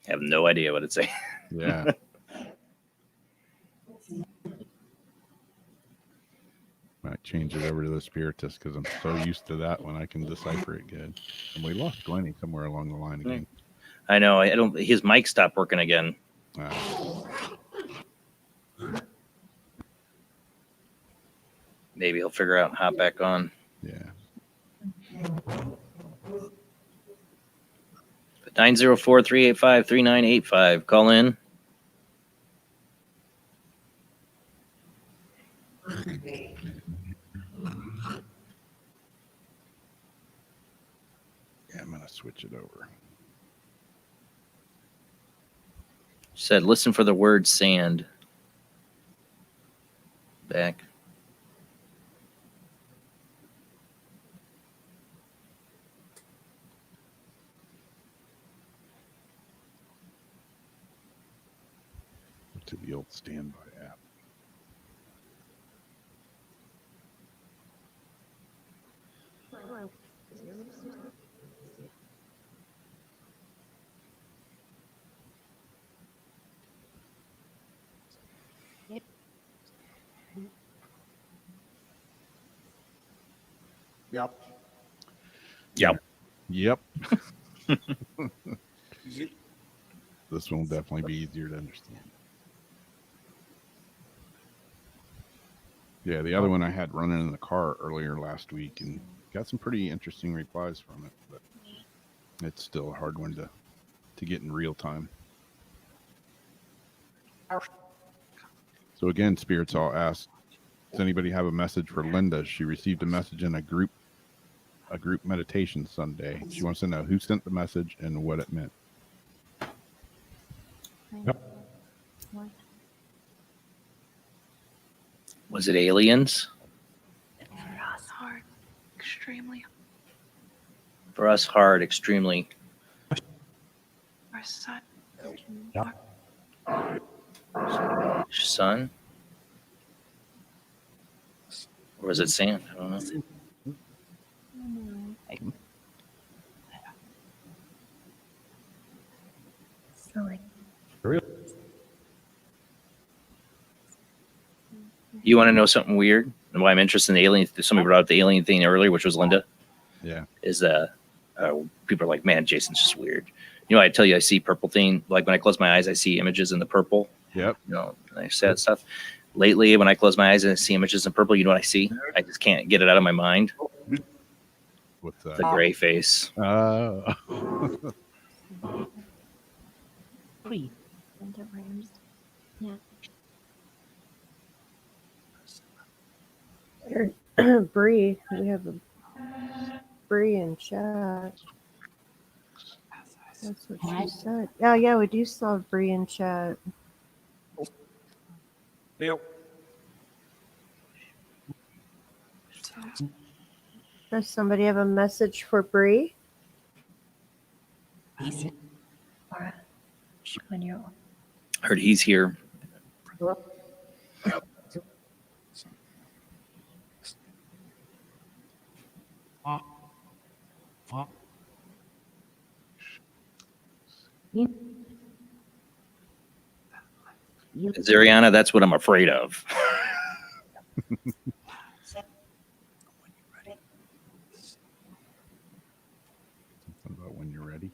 I have no idea what it's saying. Yeah. Might change it over to the spiritist because I'm so used to that when I can decipher it good. And we lost Glennie somewhere along the line again. I know. I don't. His mic stopped working again. Maybe he'll figure out and hop back on. Yeah. 904-385-3985. Call in. Yeah, I'm gonna switch it over. Said, listen for the word sand. Back. To the old standby app. Yep. Yep. This one will definitely be easier to understand. Yeah, the other one I had running in the car earlier last week and got some pretty interesting replies from it, but it's still a hard one to get in real time. So again, spirits, I'll ask, does anybody have a message for Linda? She received a message in a group meditation Sunday. She wants to know who sent the message and what it meant. Was it aliens? For us, hard, extremely. For us, hard, extremely. Our son. Sun? Or was it sand? I don't know. You want to know something weird? And why I'm interested in the alien? Somebody brought up the alien thing earlier, which was Linda. Yeah. Is people are like, man, Jason's just weird. You know, I tell you, I see purple thing. Like when I close my eyes, I see images in the purple. Yep. You know, I see that stuff. Lately, when I close my eyes and I see images in purple, you know what I see? I just can't get it out of my mind. What's that? The gray face. Bree, we have a Bree in chat. That's what she said. Oh, yeah, we do still have Bree in chat. Yep. Does somebody have a message for Bree? Heard he's here. Zariana, that's what I'm afraid of. Something about when you're ready.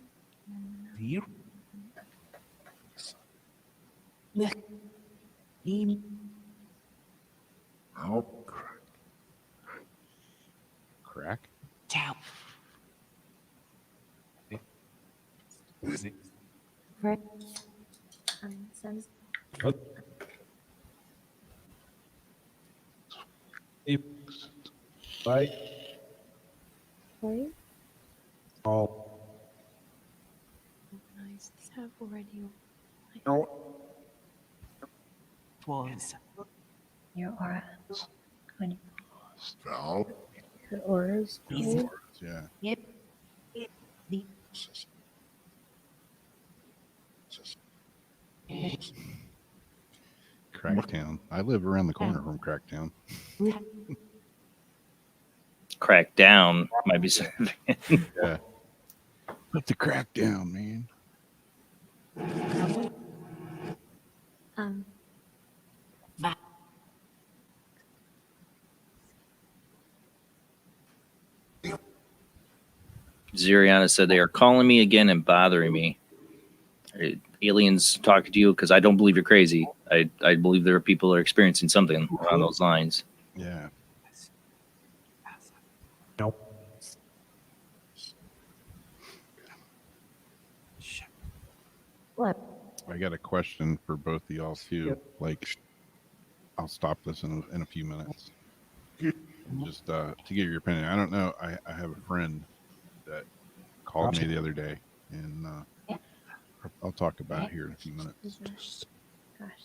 How Crack? Right? Organized have already. Your aura. When Val? Your aura's cool. Yeah. Cracktown. I live around the corner from Cracktown. Crack down might be something. Yeah. Put the crack down, man. um Ziriana said they are calling me again and bothering me. Aliens talking to you because I don't believe you're crazy. I believe there are people that are experiencing something along those lines. Yeah. what? I got a question for both of y'all too. Like, I'll stop this in a few minutes. Just to get your opinion. I don't know. I have a friend that called me the other day, and I'll talk about it here in a few minutes. Gosh.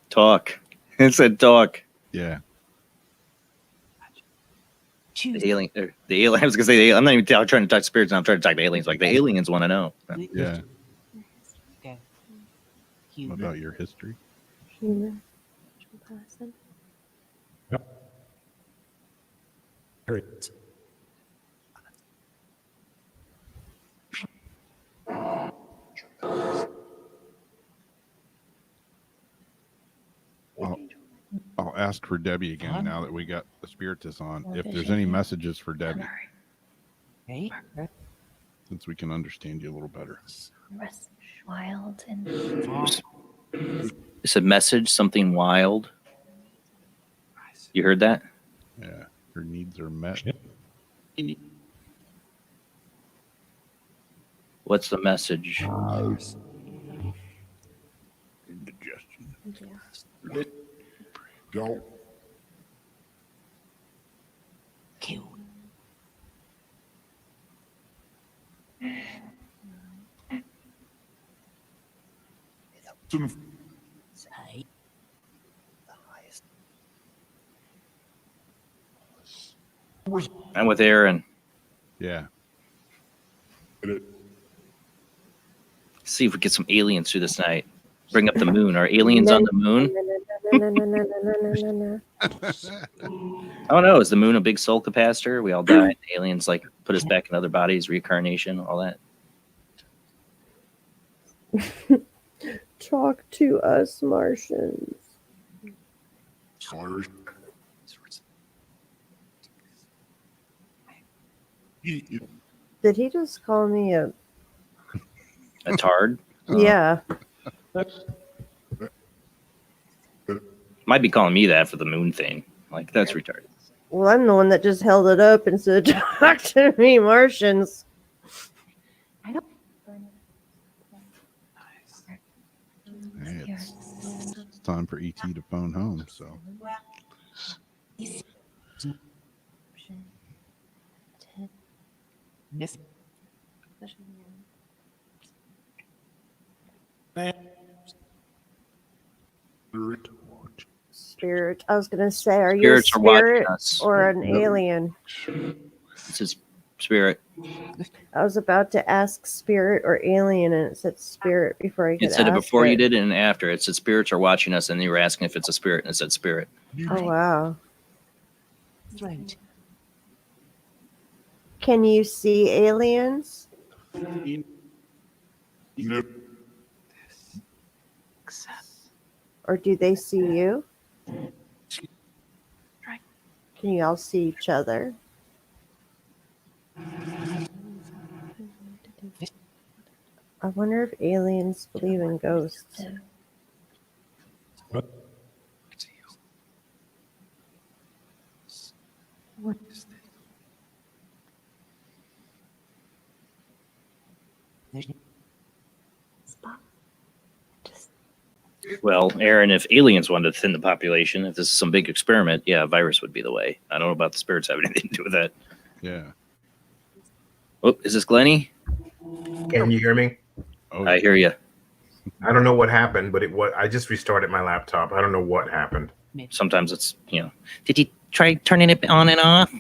Talk. It said talk. Yeah. The alien. The alien. I was gonna say. I'm not even trying to talk spirits. Now I'm trying to talk to aliens. Like the aliens want to know. Yeah. What about your history? Human. Person. I'll ask for Debbie again now that we got the spiritist on. If there's any messages for Debbie, since we can understand you a little better. Rest wild and It's a message. Something wild. You heard that? Yeah. Her needs are met. What's the message? Indigestion. Don't. I'm with Aaron. Yeah. See if we get some aliens through this night. Bring up the moon. Are aliens on the moon? I don't know. Is the moon a big soul capacitor? We all died. Aliens like put us back in other bodies, reincarnation, all that. Talk to us, Martians. Fires. Did he just call me a? A tard? Yeah. Might be calling me that for the moon thing. Like, that's retarded. Well, I'm the one that just held it up and said, "Talk to me, Martians." I don't Hey, it's time for ET to phone home. So Spirit. I was gonna say, are Spirits you are a watching spirit us. or an alien? This is spirit. I was about to ask spirit or alien, and it said spirit before I could It said it ask before it. you did it and after. It said spirits are watching us, and you were asking if it's a spirit, and it said spirit. Oh wow! Can you see aliens? No. Except Or do they see you? Right. Can you all see each other? I wonder if aliens believe in ghosts. What is this? Spot. Just Well, Aaron, if aliens wanted to thin the population, if this is some big experiment, yeah, a virus would be the way. I don't know about the spirits having anything to do with that. Yeah. Oh, is this Glenny? Can you hear me? Oh, I hear you. I don't know what happened, but I just restarted my laptop. I don't know what happened. Sometimes it's, did you try turning it on and off?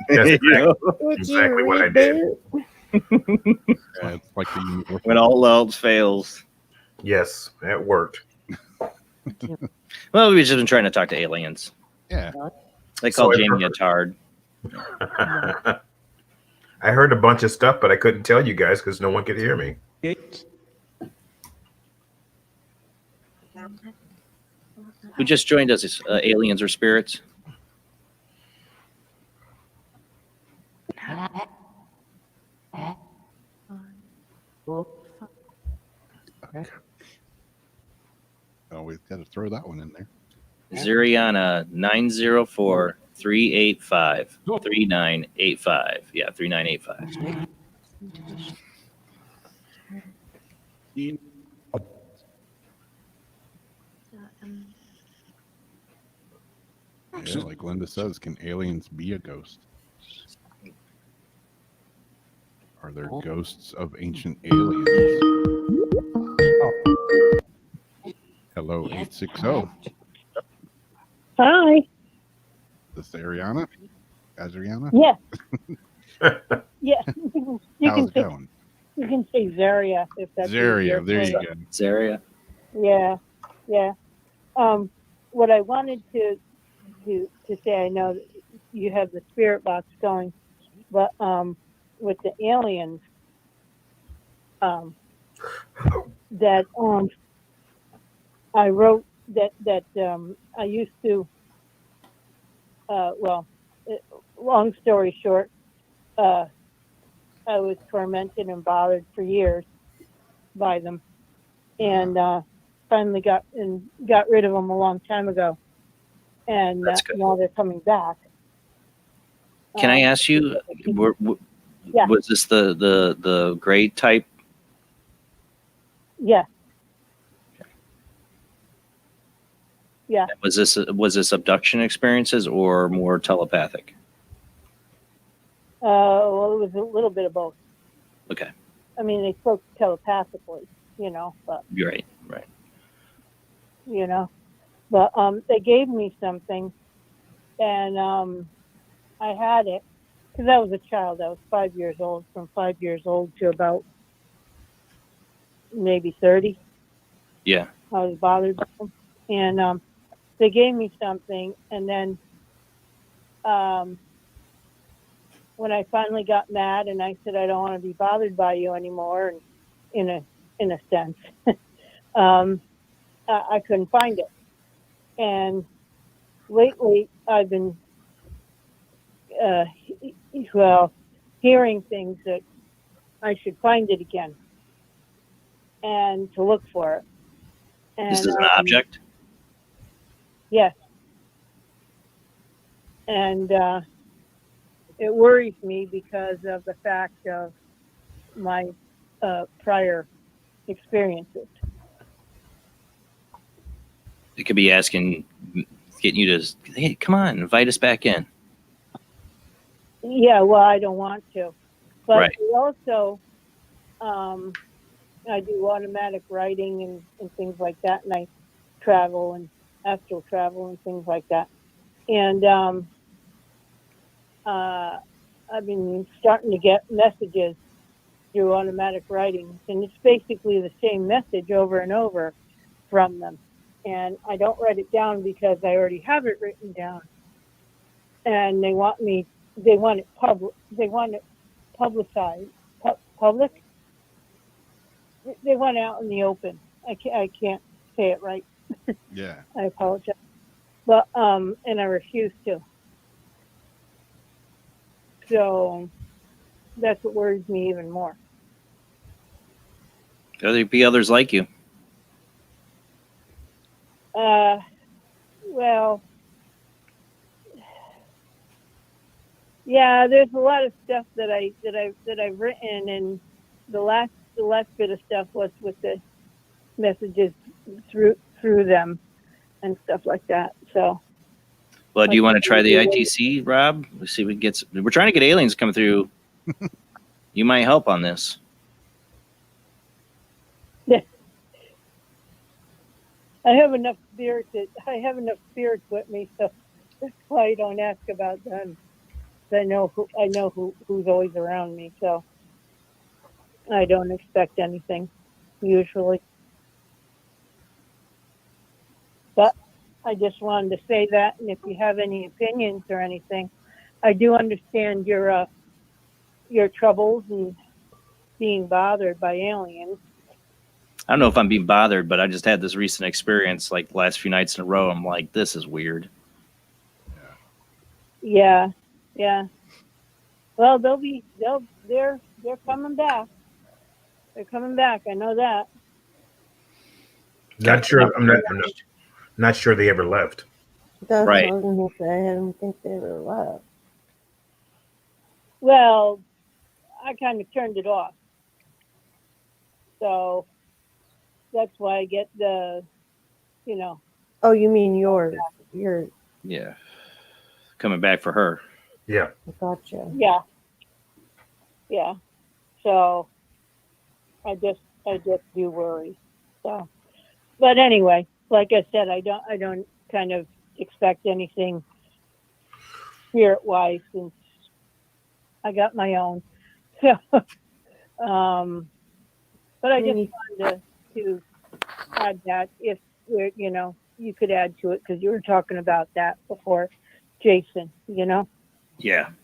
That's You know? Did exactly you what I did. reboot? yeah, it's like the universal. When all else fails. Yes, it worked. Well, we've just been trying to talk to aliens. Yeah. They So call I Jamie a heard- tard. I heard a bunch of stuff, but I couldn't tell you guys because no one could hear me. Who just joined us is aliens or spirits? Always got to throw that one in there. Ziriana 904-385-3985. Yeah, 3985. Yeah, like Linda says, can aliens be a ghost? Are there ghosts of ancient aliens? Hello, 860. Hi. This is Ariana? Azariana? Yeah. Yeah. How's it going? You can say Zaria if that's Zaria, easier there for you go. Zaria? Yeah. Yeah. What I wanted to say, I know that you have the spirit box going, but with the aliens, that I wrote that I used to. Long story short, I was tormented and bothered for years by them, and finally got rid of them a long time ago, and That's good. now they're coming back. Can I ask you, Yeah. was this the gray type? Yeah. Yeah. Was this abduction experiences or more telepathic? Well, it was a little bit of both. Okay, I mean, they spoke telepathically, but you're right. but they gave me something, and I had it because I was a child. I was 5 years old, from 5 years old to about maybe 30. Yeah. I was bothered by them, and they gave me something, and then when I finally got mad and I said I don't want to be bothered by you anymore, and in a sense, I couldn't find it. And lately, I've been hearing things that I should find it again and to look for it. And, Is this an object? Yes. And it worries me because of the fact of my prior experiences. It could be getting you to, hey, come on, invite us back in. Yeah, well, I don't want to. But Right. we also, I do automatic writing and things like that, and I travel and astral travel and things like that. And I've been starting to get messages through automatic writing, and it's basically the same message over and over from them. And I don't write it down because I already have it written down. And they want it publicized, public. they went out in the open. I can't say it right. Yeah. I apologize. But and I refuse to. So that's what worries me even more. There'll be others like you. Well, yeah, there's a lot of stuff that I've written, and the last bit of stuff was with the messages through them and stuff like that. So, Well, do you want to try the Like- ITC, Rob? Let's see if we can get. We're trying to get aliens coming through. You might help on this. I have enough spirits with me, so that's why I don't ask about them. I know who's always around me, so I don't expect anything usually. But I just wanted to say that, and if you have any opinions or anything, I do understand your troubles and being bothered by aliens. I don't know if I'm being bothered, but I just had this recent experience, like the last few nights in a row. I'm like, this is weird. Yeah. Well, they're coming back. They're coming back. I know that. Not sure. I'm not sure they ever left. That's Right. what I was gonna say. I don't think they were left. Well, I kind of turned it off. So that's why I get the, Oh, you mean yours? Your Yeah. Coming back for her. Yeah. gotcha. yeah. So I just do worry. So, but anyway, like I said, I don't kind of expect anything spirit wise since I got my own. So, but I just wanted to add that if we're, you could add to it because you were talking about that before, Jason. Yeah.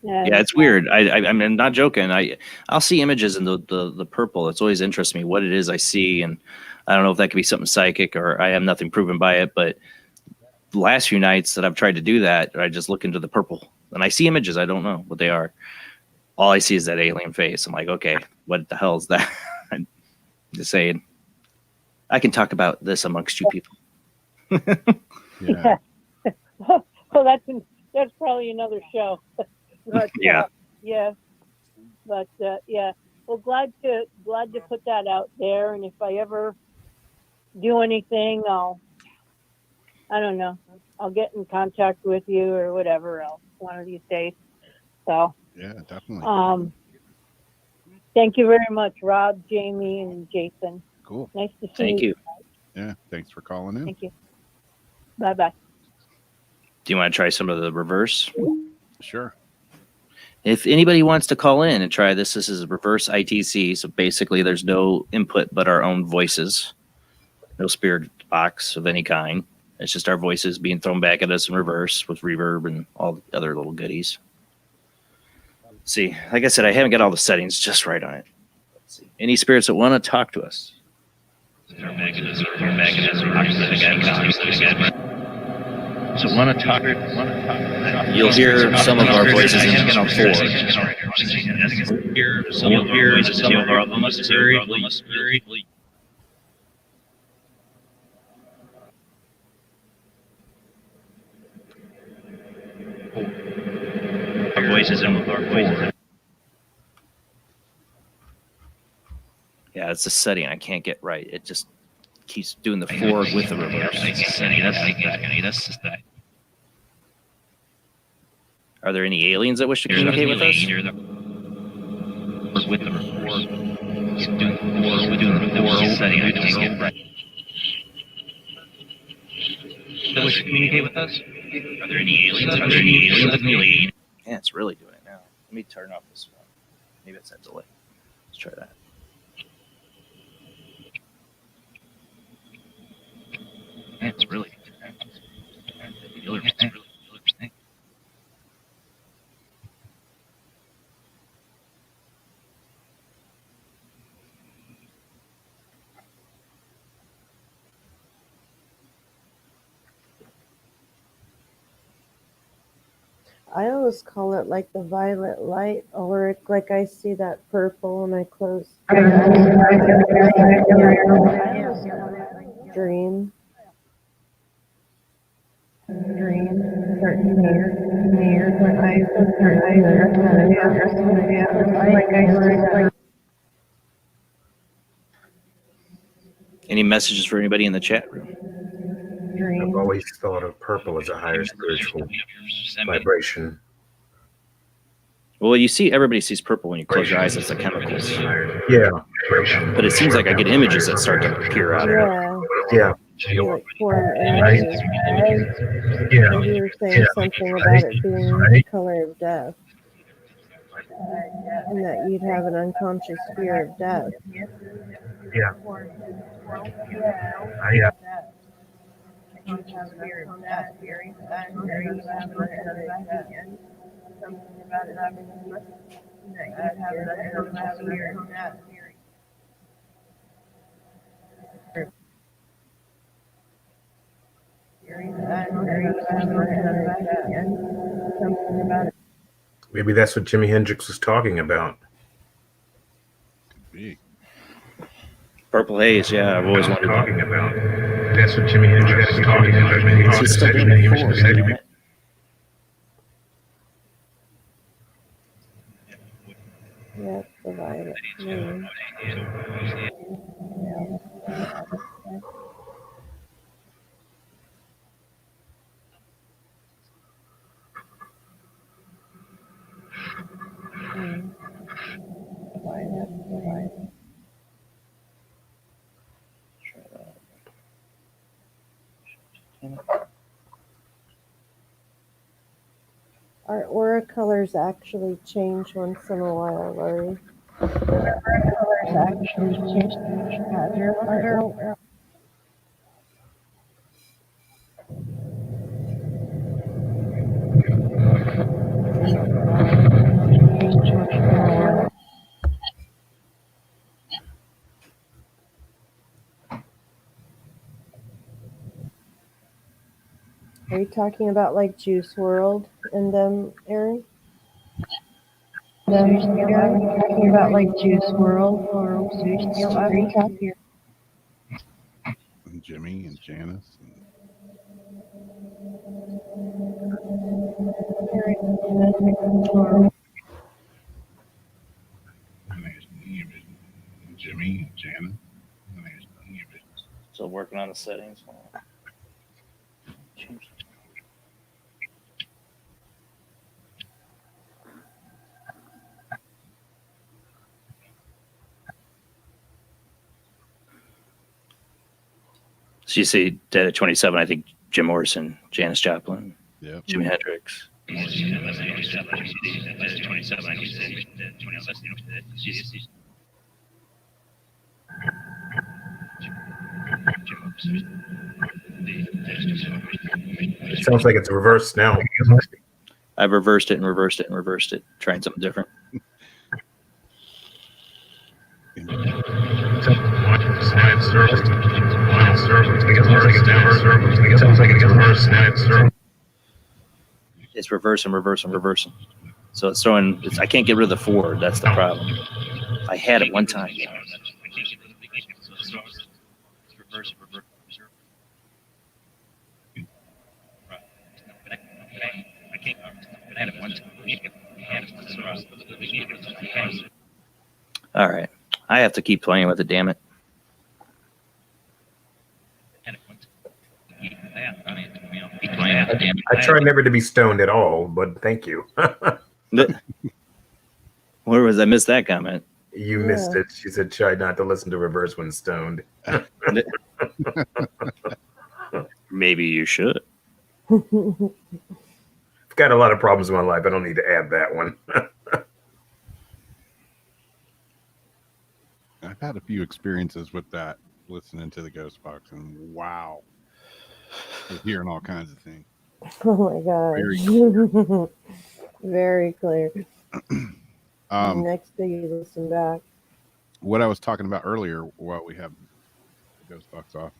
And, Yeah, it's weird. I'm not joking. I'll see images in the purple. It's always interests me what it is I see, and I don't know if that could be something psychic or I have nothing proven by it. But the last few nights that I've tried to do that, I just look into the purple and I see images. I don't know what they are. All I see is that alien face. I'm like, okay, what the hell is that? I'm just saying, I can talk about this amongst you people. Yeah. well, that's probably another show. But, Yeah. yeah. But yeah. Well, glad to put that out there. And if I ever do anything, I don't know. I'll get in contact with you or whatever else one of these days. So, Yeah, definitely. thank you very much, Rob, Jamie, and Jason. Cool. Nice to see Thank you. Yeah. Thanks for calling in. Thank you. Bye bye. Do you want to try some of the reverse? Sure. If anybody wants to call in and try this, this is a reverse ITC. So basically, there's no input but our own voices. No spirit box of any kind. It's just our voices being thrown back at us in reverse with reverb and all the other little goodies. See, like I said, I haven't got all the settings just right on it. Let's see. Any spirits that want to talk to us? So want to talk? You'll hear some of our voices in channel 4. You'll hear some of our voices in with our voices. Yeah, it's a setting I can't get right. It just keeps doing the forward with the reverse. Are there any aliens that wish to communicate with us? With the reverse. Setting I can't get right. That wish to communicate with us? Are there any aliens? Yeah, it's really doing it now. Let me turn off this one. Maybe it's that delay. Let's try that. Yeah, it's really. I always call it like the violet light, or like I see that purple when I close. Dream. Any messages for anybody in the chat room? I've always thought of purple as a higher spiritual vibration. Well, you see, everybody sees purple when you close your eyes. It's the chemicals. Yeah, But it seems like I get images that start to appear out of it. Yeah. yeah. You like form images. Maybe you were saying something about it being the color of death. And that you'd have an unconscious fear of death. Yeah. Maybe that's what Jimi Hendrix was talking about. Could be. Purple haze, yeah, I've always wondered. Talking about. That's what Jimi Hendrix was talking about. He's still doing it for, damn it. Yeah, the violet. Moon. Our aura colors actually change once in a while, Lori. Are you talking about like Juice World and them, Aaron? Are you talking about like Juice World or Street? And Jimmy and Janice. And Jimmy and Janice. Still working on the settings. So you see Dead at 27, I think Jim Morrison, Janis Joplin, Yep. Jimi Hendrix. It sounds like it's reversed now. I've reversed it and reversed it and reversed it, trying something different. It's reverse and reverse and reversing. So it's throwing, I can't get rid of the forward. That's the problem. I had it one time. All right. I have to keep playing with it, damn it. I try never to be stoned at all, but thank you. Where was I missed that comment? You missed it. She said try not to listen to reverse when stoned. Maybe you should. I've got a lot of problems in my life. I don't need to add that one. I've had a few experiences with that, listening to the Ghost Box, and wow, we're hearing all kinds of things. Oh my gosh. Very clear. Very clear. Next thing you listen back. What I was talking about earlier, while we have the Ghost Box off,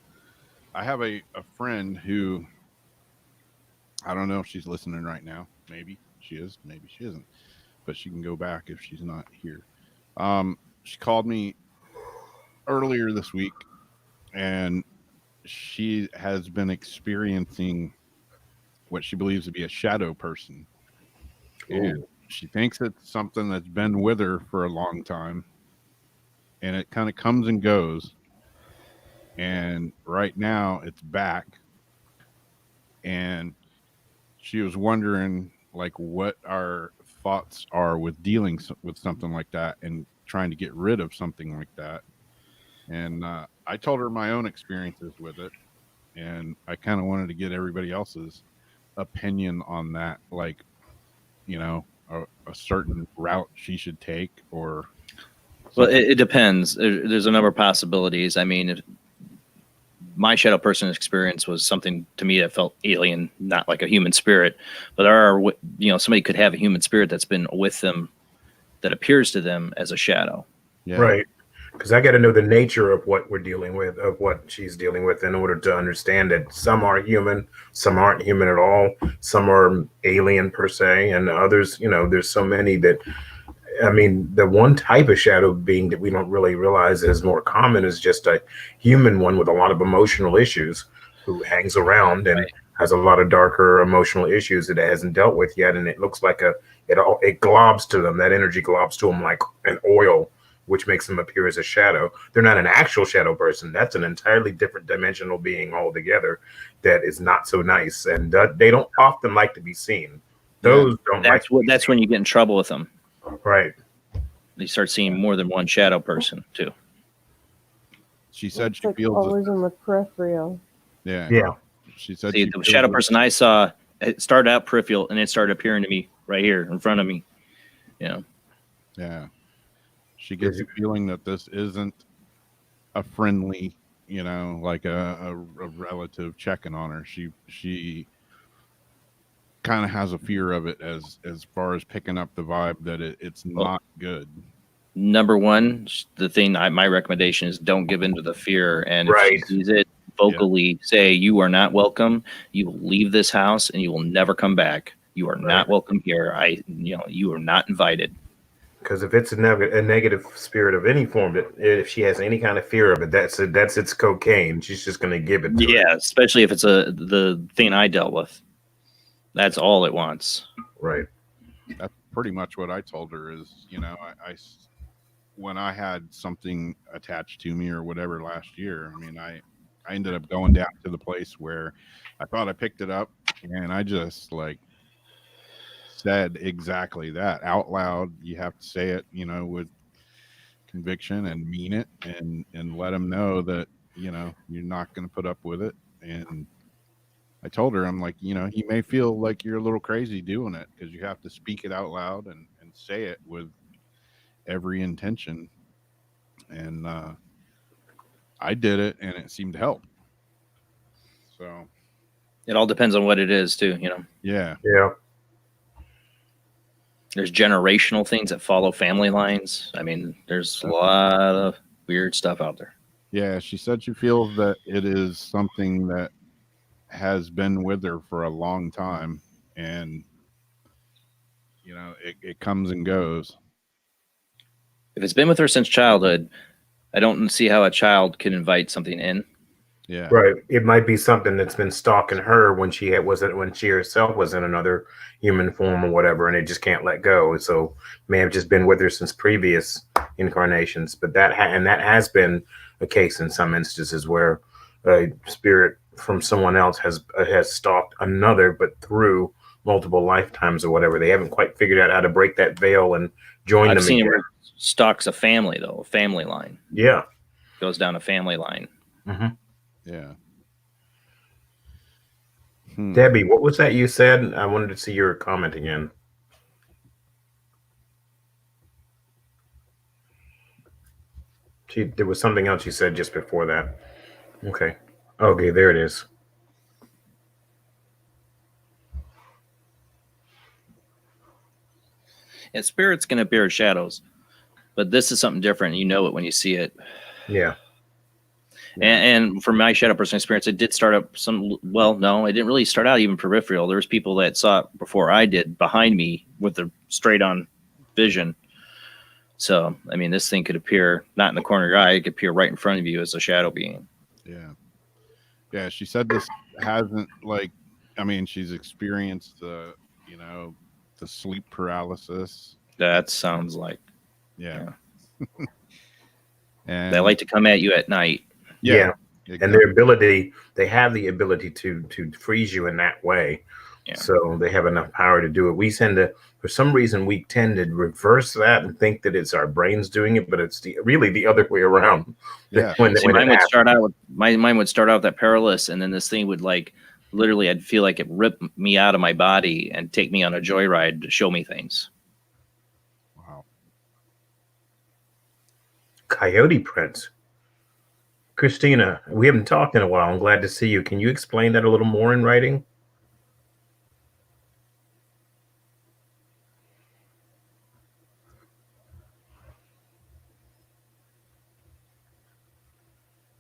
I have a friend who, I don't know if she's listening right now. Maybe she is, maybe she isn't, but she can go back if she's not here. She called me earlier this week, and she has been experiencing what she believes to be a shadow person, and she thinks it's something that's been with her for a long time, and it kind of comes and goes. And right now it's back, and she was wondering like what our thoughts are with dealing with something like that and trying to get rid of something like that. And I told her my own experiences with it, and I kind of wanted to get everybody else's opinion on that, like, you know, a certain route she should take, or Well, it depends. There's a number of possibilities. I mean, if my shadow person experience was something to me that felt alien, not like a human spirit. But there are, somebody could have a human spirit that's been with them that appears to them as a shadow. yeah, Right. Because I got to know the nature of what we're dealing with, of what she's dealing with, in order to understand that some are human, some aren't human at all, some are alien per se, and others, there's so many that, I mean, the one type of shadow being that we don't really realize is more common is just a human one with a lot of emotional issues who hangs around and has a lot of darker emotional issues that it hasn't dealt with yet. And it looks like it globs to them. That energy globs to them like an oil, which makes them appear as a shadow. They're not an actual shadow person. That's an entirely different dimensional being altogether that is not so nice. And they don't often like to be seen. Those don't like to be That's seen. when you get in trouble with them. Right. You start seeing more than one shadow person too. she said It's she like feels always in the peripheral. yeah, Yeah. she said See, she the feels shadow it- person I saw, it started out peripheral and it started appearing to me right here in front of me. yeah, she gets the feeling that this isn't a friendly, like a relative checking on her. She kind of has a fear of it as far as picking up the vibe that it's not good. Number one, my recommendation is don't give in to the fear. And if she Right. sees it, vocally say, "You are not welcome. You will leave this house and you will never come back. You are not welcome here. You are not invited." Because if it's a negative spirit of any form, if she has any kind of fear of it, that's its cocaine. She's just going to give it to it. Yeah, especially if it's the thing I dealt with. That's all it wants. Right. That's pretty much what I told her is, when I had something attached to me or whatever last year, I mean, I ended up going down to the place where I thought I picked it up, and I just like said exactly that out loud. You have to say it, with conviction and mean it, and let them know that, you're not going to put up with it. And I told her, I'm like, he may feel like you're a little crazy doing it because you have to speak it out loud and say it with every intention. And I did it, and it seemed to help. So It all depends on what it is, too. yeah, Yeah. There's generational things that follow family lines. I mean, there's a lot of weird stuff out there. yeah. She said she feels that it is something that has been with her for a long time, and it comes and goes. If it's been with her since childhood, I don't see how a child can invite something in. Yeah, Right. It might be something that's been stalking her when she herself was in another human form or whatever, and it just can't let go. So may have just been with her since previous incarnations. But that has been a case in some instances where a spirit from someone else has stalked another, but through multiple lifetimes or whatever. They haven't quite figured out how to break that veil and join I've them seen again. where it stalks a family, though, a family line. Yeah. Goes down a family line. Mm-hmm. yeah. Debbie, what was that you said? I wanted to see your comment again. There was something else you said just before that. Okay. Okay, there it is. And spirit's going to appear as shadows, but this is something different. You know it when you see it. Yeah. And from my shadow person experience, it did start up no, it didn't really start out even peripheral. There was people that saw it before I did behind me with the straight on vision. So, I mean, this thing could appear not in the corner of your eye, it could appear right in front of you as a shadow being. Yeah. Yeah. She said this hasn't she's experienced the sleep paralysis. That sounds like, Yeah. they And like to come at you at night. Yeah. exactly. And their ability, they have the ability to freeze you in that way. Yeah. So they have enough power to do it. We tend to, for some reason, we tend to reverse that and think that it's our brains doing it, but it's really the other way around. Yeah. See, mine would start out with mine would start out with that paralysis, and then this thing would literally, I'd feel like it ripped me out of my body and take me on a joyride to show me things. Wow. Coyote Prince. Christina, we haven't talked in a while. I'm glad to see you. Can you explain that a little more in writing?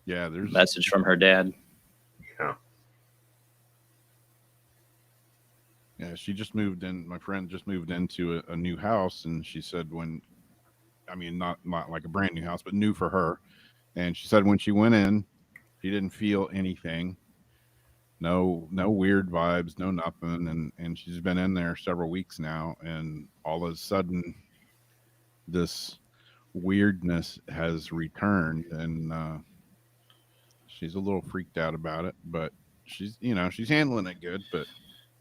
Yeah, there's Message from her dad. Yeah. Yeah, she just moved in. My friend just moved into a new house, and she said not like a brand new house, but new for her. And she said when she went in, she didn't feel anything. No weird vibes, no nothing. And she's been in there several weeks now, and all of a sudden, this weirdness has returned, and she's a little freaked out about it. But she's handling it good.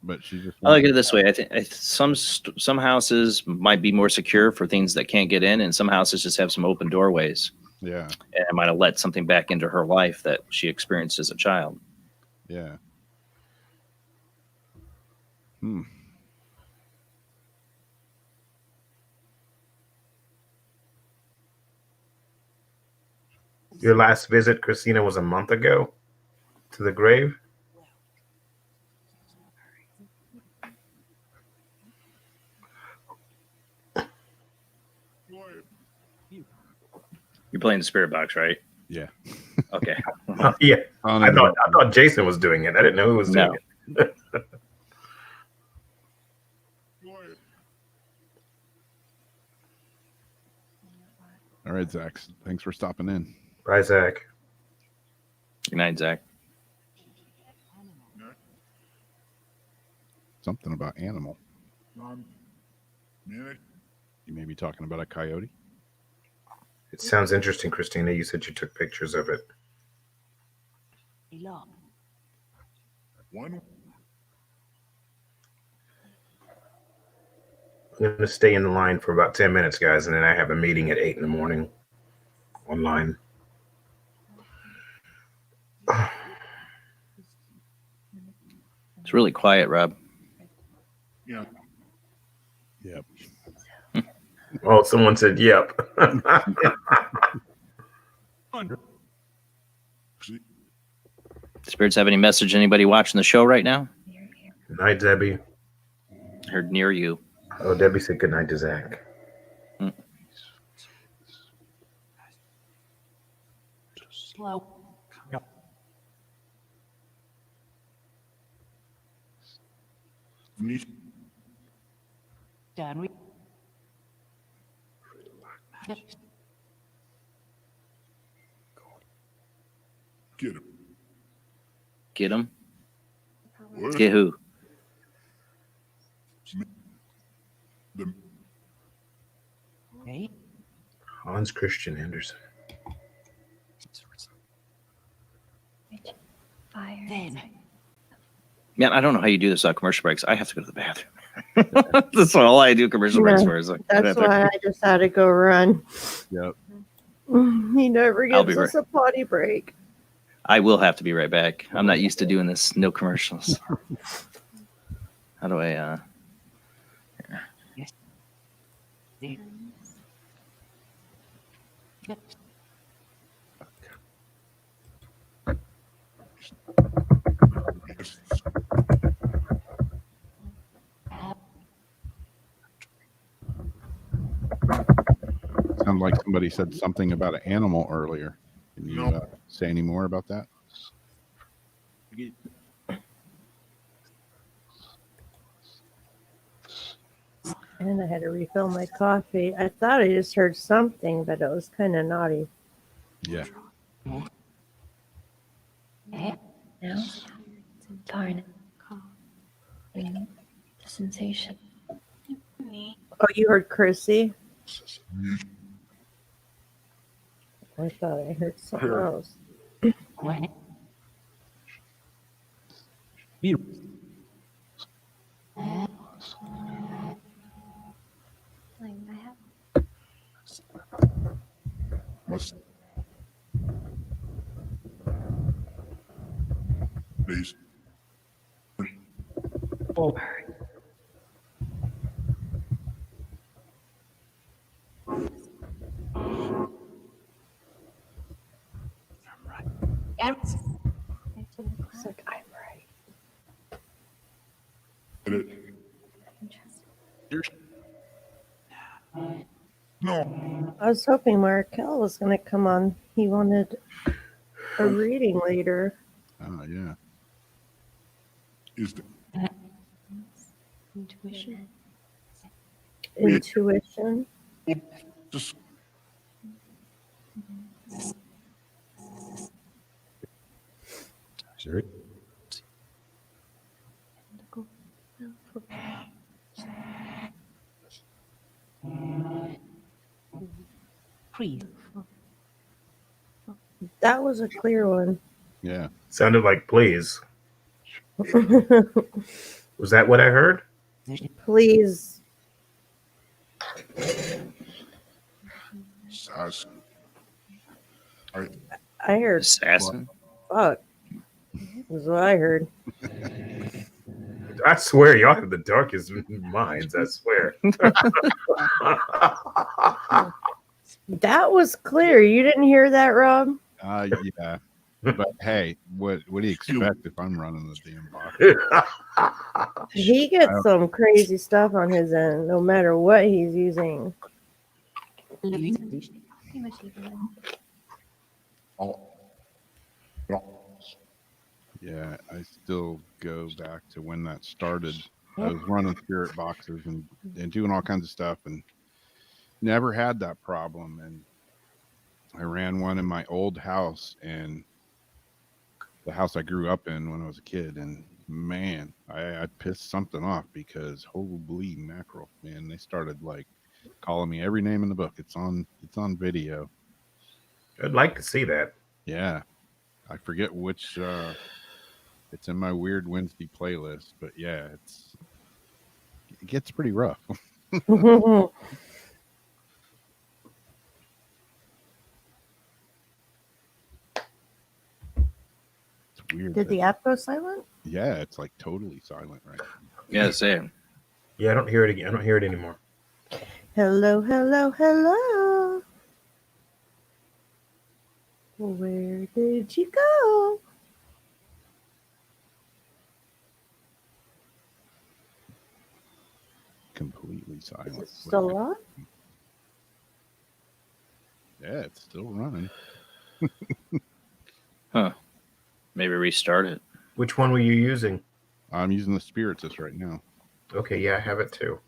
But she just. I look at it this way: I think some houses might be more secure for things that can't get in, and some houses just have some open doorways. Yeah. And it might have let something back into her life that she experienced as a child. Yeah. Your last visit, Christina, was a month ago to the grave? You're playing the spirit box, right? Yeah. Okay. Yeah. I thought Jason was doing it. I didn't know who was doing it. All right, Zach. Thanks for stopping in. Bye, Zach. Good night, Zach. Something about animal. Man, You may be talking about a coyote. It sounds interesting, Christina. You said you took pictures of it. one. I'm going to stay in the line for about 10 minutes, guys, and then I have a meeting at 8 in the morning online. It's really quiet, Rob. Yeah. Yep. Oh, someone said, yep. Spirits have any message? Anybody watching the show right now? Good night, Debbie. Heard near you. Oh, Debbie said good night to Zach. Hello. Dad, we. Yep. Get him. Get him. What? Get who? The Hey. Hans Christian Andersen. Fire. Then. Man, I don't know how you do this on commercial breaks. I have to go to the bathroom. That's all I do commercial breaks for. Is That's why I just had to go run. Yep. He never I'll be gives us a potty break. I will have to be right back. I'm not used to doing this. No commercials. How do I? Yes. There. Yep. Sounds like somebody said something about an animal earlier. Can you No. say any more about that? And I had to refill my coffee. I thought I just heard something, but it was kind of naughty. Yeah. Now it's incarnate. The sensation. Oh, you heard Chrissy? I thought I heard something else. What? Must. Please. Yes. It's like, I'm right. Get it? No. I was hoping Markel was going to come on. He wanted a reading later. Oh, yeah. Is the Intuition. Intuition. just Sure. Please. That was a clear one. Yeah. Sounded like please. Was that what I heard? Please. sass. I heard Assassin. fuck. Was what I heard. I swear, y'all have the darkest minds. I swear. That was clear. You didn't hear that, Rob? Yeah. But hey, what do you expect if I'm running the damn box? He gets some crazy stuff on his end, no matter what he's using. Oh. No. Yeah, I still go back to when that started. I was running spirit boxes and doing all kinds of stuff and never had that problem. And I ran one in my old house and the house I grew up in when I was a kid. And man, I pissed something off because holy mackerel, man, they started like calling me every name in the book. It's on video. I'd like to see that. Yeah. I forget which it's in my Weird Wednesday playlist, but yeah, it gets pretty rough. It's weird. Did the app go silent? Yeah, it's like totally silent right now. Yeah, same. Yeah, I don't hear it again. I don't hear it anymore. Hello, hello, hello. Where did you go? Completely Is silent. it still on? Yeah, it's still running. Huh. Maybe restart it. Which one were you using? I'm using the Spiritus right now. Okay, yeah, I have it too.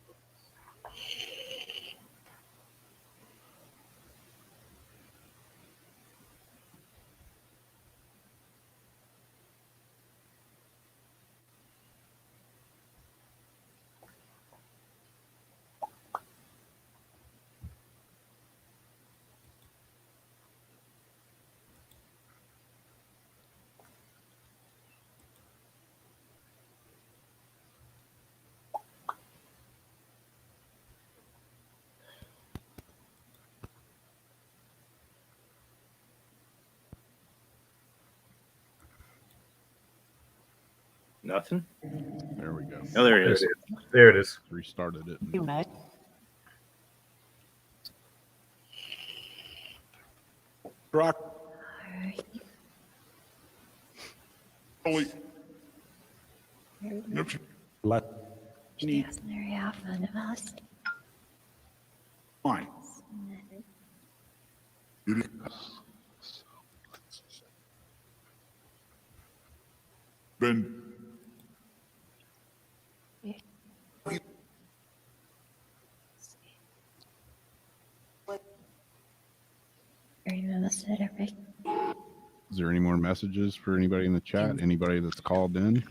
Nothing. There we go. Oh, there it There is. it is. There it is. Restarted it. You must. Rock. Only. Yep. Let me Fine. It is. Is there any more messages for anybody in the chat? Anybody that's called in?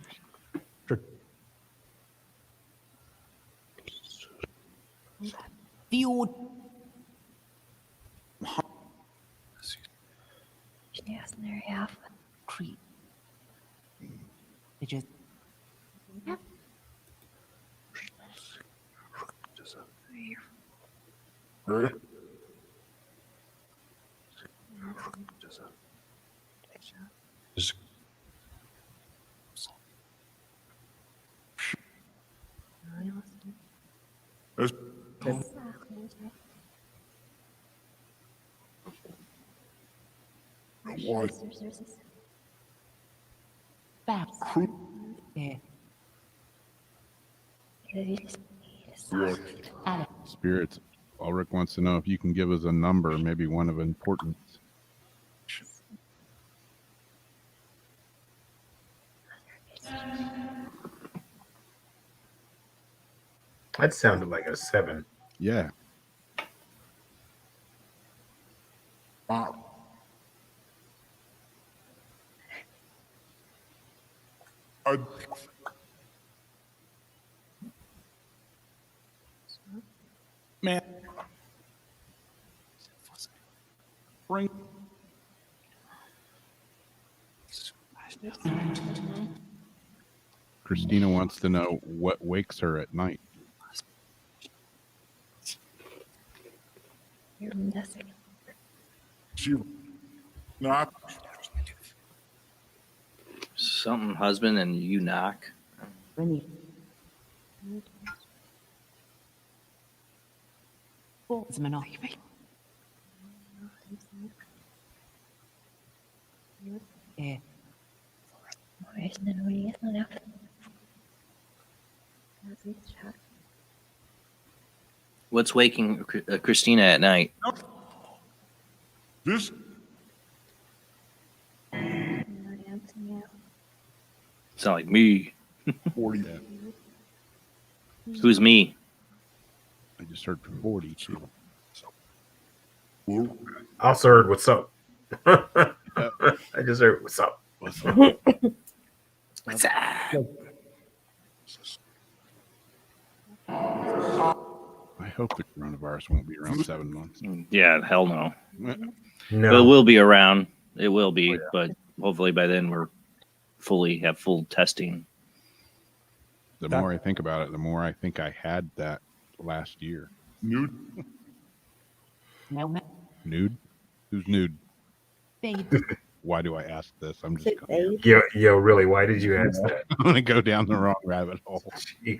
Field. Creed. It just. Yep. Why? Babs. Yeah. Alex. Spirits. Ulrich wants to know if you can give us a number, maybe one of importance. That sounded like a 7. Yeah. I, Man. Bring. Christina wants to know what wakes her at night. she not Something husband and you knock. Rennie. Som en Yeah. What's waking Christina at night? this Sound like me. 40. Who's me? I just heard 40 too. Well, I also heard what's up. I just heard what's up. What's up? What's up? I hope the coronavirus won't be around 7 months. Yeah, hell no. But it No. will be around. It will be, but hopefully by then we're have full testing. The more I think about it, the more I think I had that last year. nude. No, Nude? Who's nude? babe. Why do I ask this? I'm just Is it Dave? Yo, really, why did you ask that? I'm going to go down the wrong rabbit hole.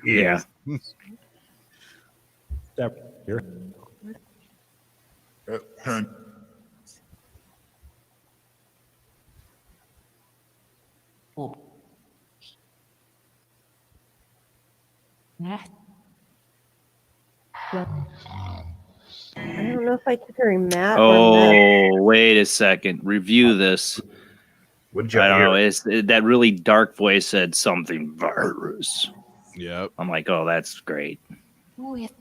Yeah. Step here. At 10. Oh. Nah. I don't know if I took her in Matt or Matt. Oh, wait a second. Review this. What did I you don't know. hear? That really dark voice said something virus. Yep. I'm like, oh, that's great. With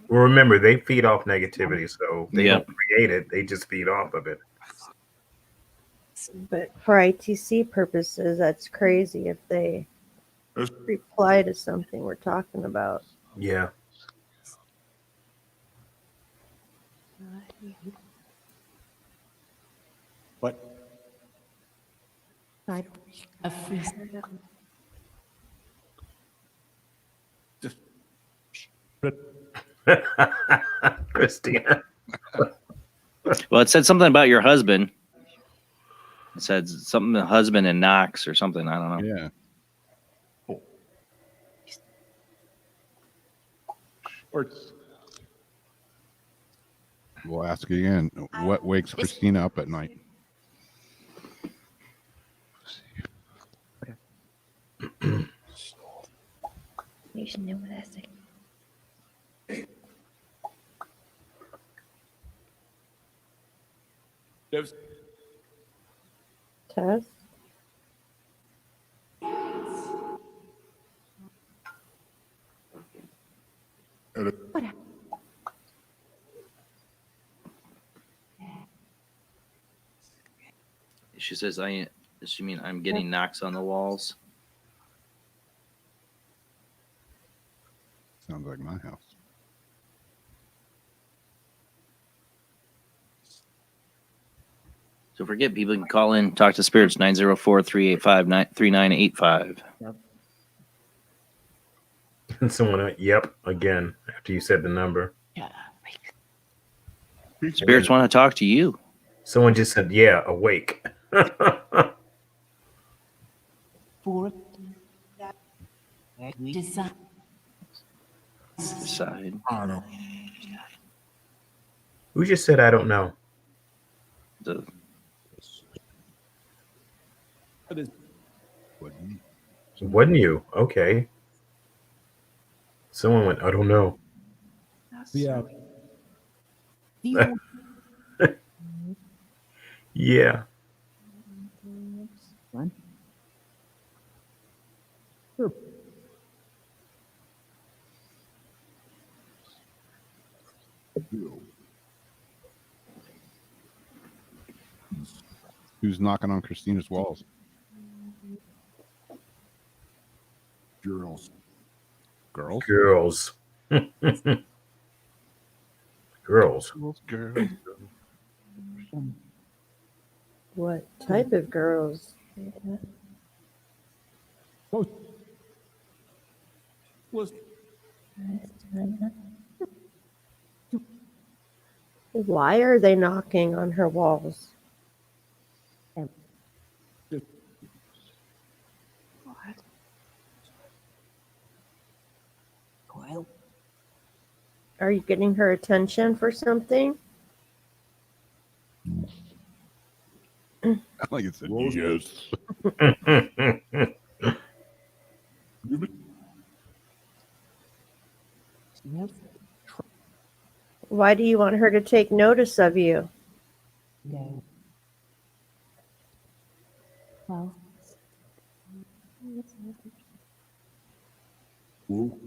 Well, remember, they feed off negativity, so they Yep. don't create it. They just feed off of it. But for ITC purposes, that's crazy if they reply to something we're talking about. Yeah. What? a freeze. Just. Christina. Well, it said something about your husband. It said something husband and Knox or something. I don't know. Yeah. Sports. We'll ask again. What wakes Christina up at night? You should know what I say. Devs. Tess? At a, She says, does she mean I'm getting knocks on the walls? Sounds like my house. So forget people can call in, talk to spirits 904-385-3985. Someone, yep, again, after you said the number. Yeah. Spirits want to talk to you. Someone just said, yeah, awake. For design. Decide. I don't. Who just said, I don't know? The What is Wasn't you? Okay. Someone went, I don't know. the The Yeah. one. Bill. Who's knocking on Christina's walls? Girls. Girls? Girls. Girls. Girls. What type of girls? was Why are they knocking on her walls? Well, Are you getting her attention for something? Like it said, Rose- yes. Give it. yes, Why do you want her to take notice of you? no. Well, Whoa.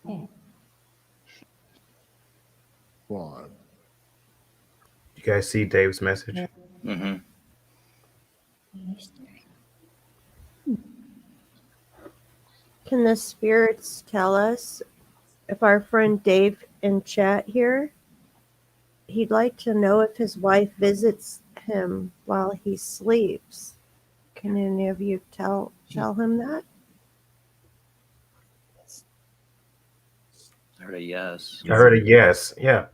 yeah. 5. You guys see Dave's message? mm-hmm. Can the spirits tell us if our friend Dave in chat here, he'd like to know if his wife visits him while he sleeps? Can any of you tell him that? I heard a yes. I heard a yes. Yeah.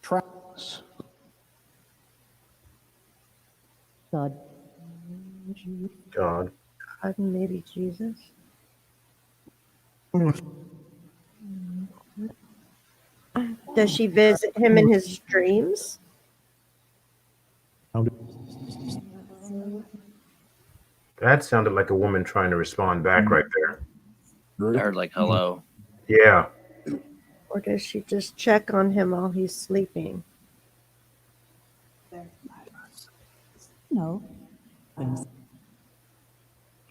tracks. God. God. God, maybe Jesus. Does she visit him in his dreams? That sounded like a woman trying to respond back right there. I heard like hello. Yeah. Or does she just check on him while he's sleeping? No.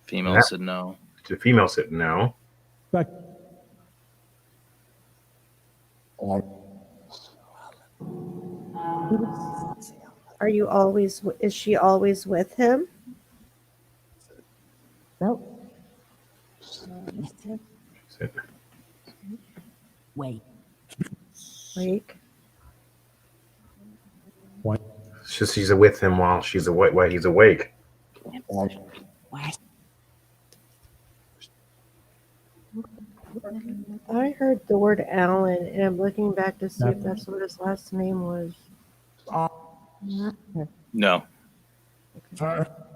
Female Yeah. said no. The female said no. Back. Are you always? Is she always with him? Well, Said, wait. Like, she's with him while while he's awake. What? I heard the word Alan, and I'm looking back to see if that's what his last name was. No. That.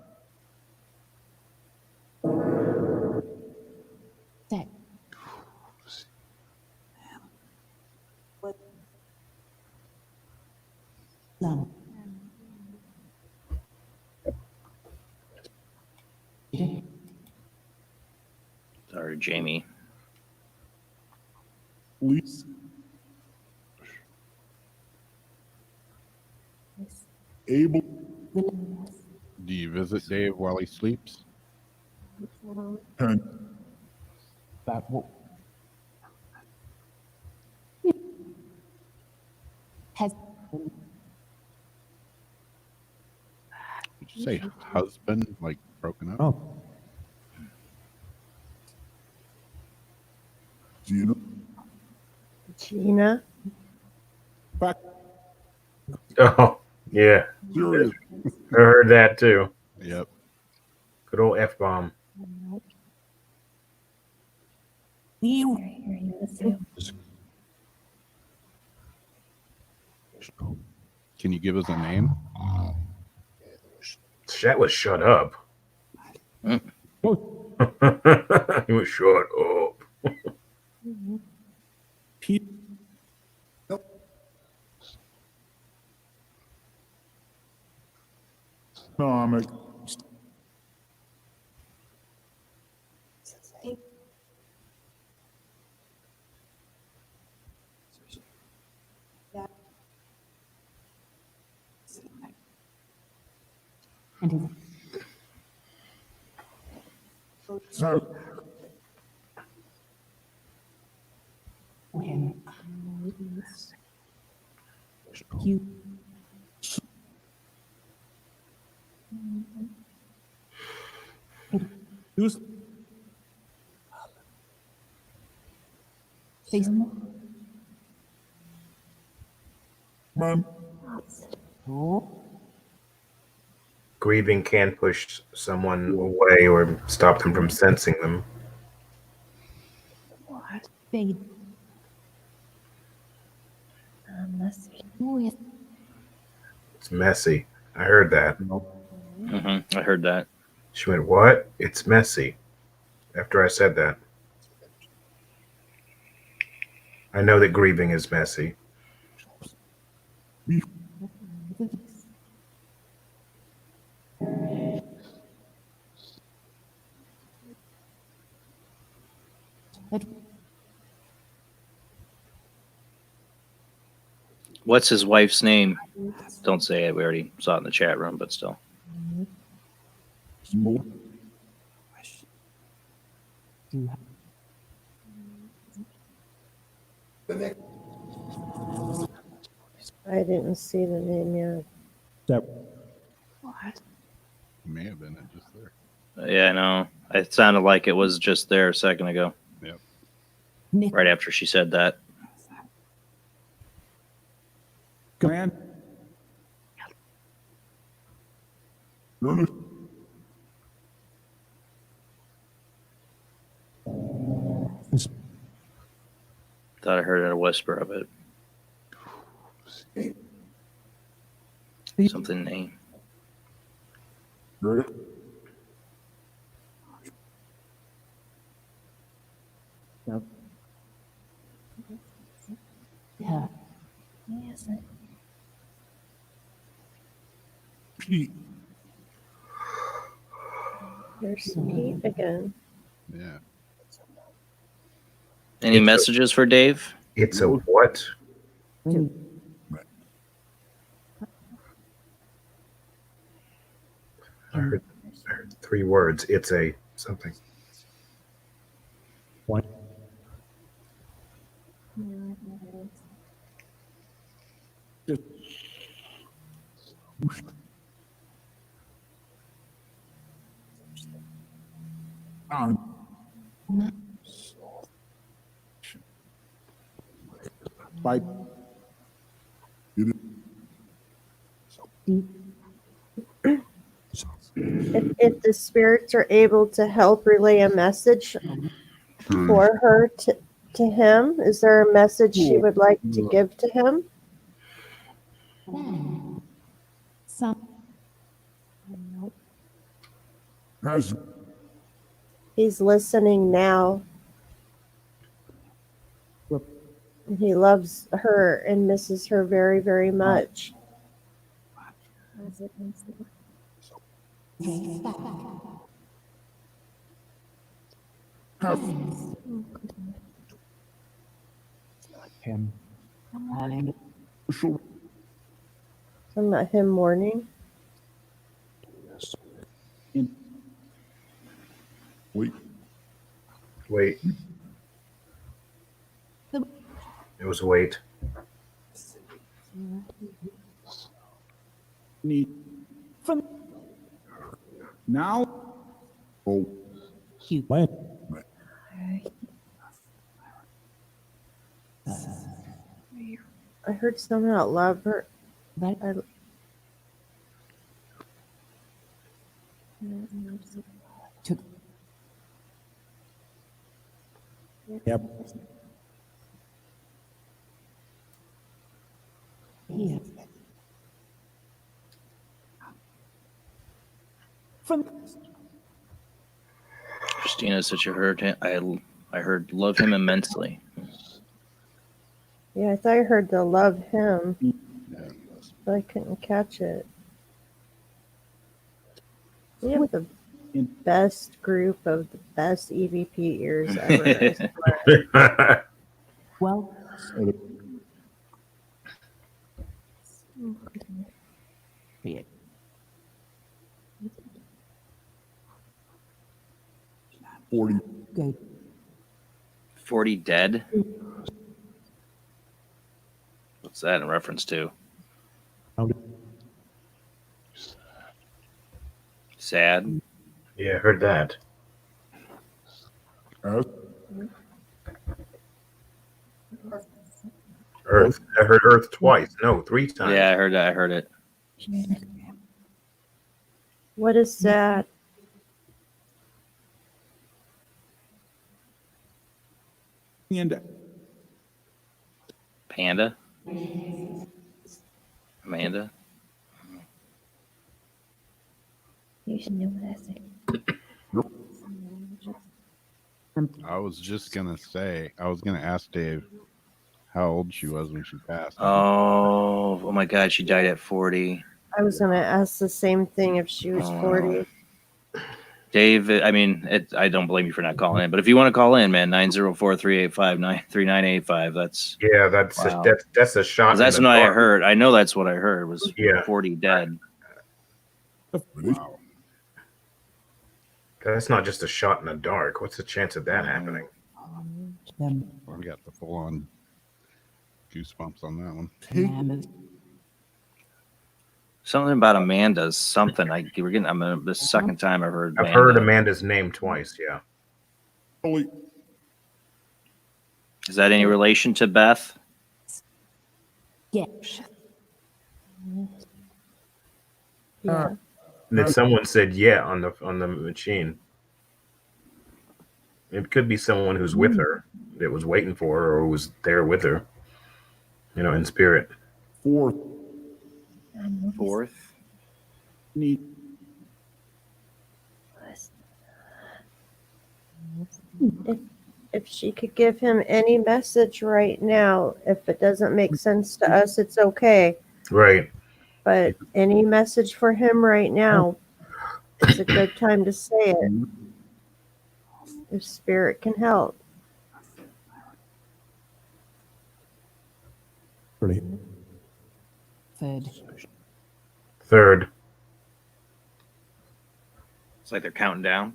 None. Sorry, Jamie. Please. Able. Do you visit Dave while he sleeps? And That will. Has Did you say husband, like broken up? Oh, Gina, Gina. back. Oh, yeah. serious. I heard that too. Yep. Good old F bomb. you. You're hearing this too. Can you give us a name? That was shut up. Oh, He was shut up. Pete. No, I'm like, And his so, him. You. Who's Face. man, Oh. Grieving can push someone away or stop them from sensing them. Fade. Let's see. Who is It's messy. I heard that. I heard that. She went, "What? It's messy." After I said that, I know that grieving is messy. What's his wife's name? Don't say it. We already saw it in the chat room, but still. smoke, I didn't see the name yet. that? May have been it just there. Yeah, I know. It sounded like it was just there a second ago, Yep. right after she said that. Command. Ernest, Thought I heard a whisper of it. Something name. Ernest, Yeah. Yes. Pete, There's Pete again. Yeah. Any It's a- messages for Dave? It's a what? I heard 3 words. It's a something. What? um, By If the spirits are able to help relay a message for her to him, is there a message she would like to give to him? Some. has He's listening now. He loves her and misses her very, very much. him. so I'm not him mourning. Wait. Wait. It was wait. Need. From. Now. Oh. Cute. When? I heard something about love. That. I, Took. Yep. Yeah. From. Christina said you heard him. I heard love him immensely. yeah, I thought I heard the love him, Yeah. but I couldn't catch it. We have the best group of the best EVP ears ever. I swear. Well. Period. 40. Go. 40 dead? What's that in reference to? Sad? Yeah, I heard that. Earth. Earth. I heard Earth twice. No, 3 times. Yeah, I heard that. I heard it. What is that? And Panda? Amanda? You should know what I say. I was just gonna say, I was gonna ask Dave how old she was when she passed. Oh my God, she died at 40. I was gonna ask the same thing if she was Oh, 40. Dave, I mean, I don't blame you for not calling in, but if you want to call in, man, 904-385-3985. That's Yeah, that's wow. that's a shot. 'Cause that's in the what I dark. heard. I know that's what I heard was Yeah. 40 dead. Wow. That's not just a shot in the dark. What's the chance of that happening? Them. I got the full on goosebumps on that one. Mammoth. Something about Amanda's something. We're getting. The second time I've heard. I've heard Amanda's name twice. Yeah. Holy. Is that any relation to Beth? Yeah. Yeah. And then someone said yeah on the machine. It could be someone who's with her that was waiting for her or was there with her. You know, in spirit. 4th. Fourth. Need. If she could give him any message right now, if it doesn't make sense to us, it's okay. Right. But any message for him right now, it's a good time to say it. If spirit can help. Pretty. Third. Third. It's like they're counting down.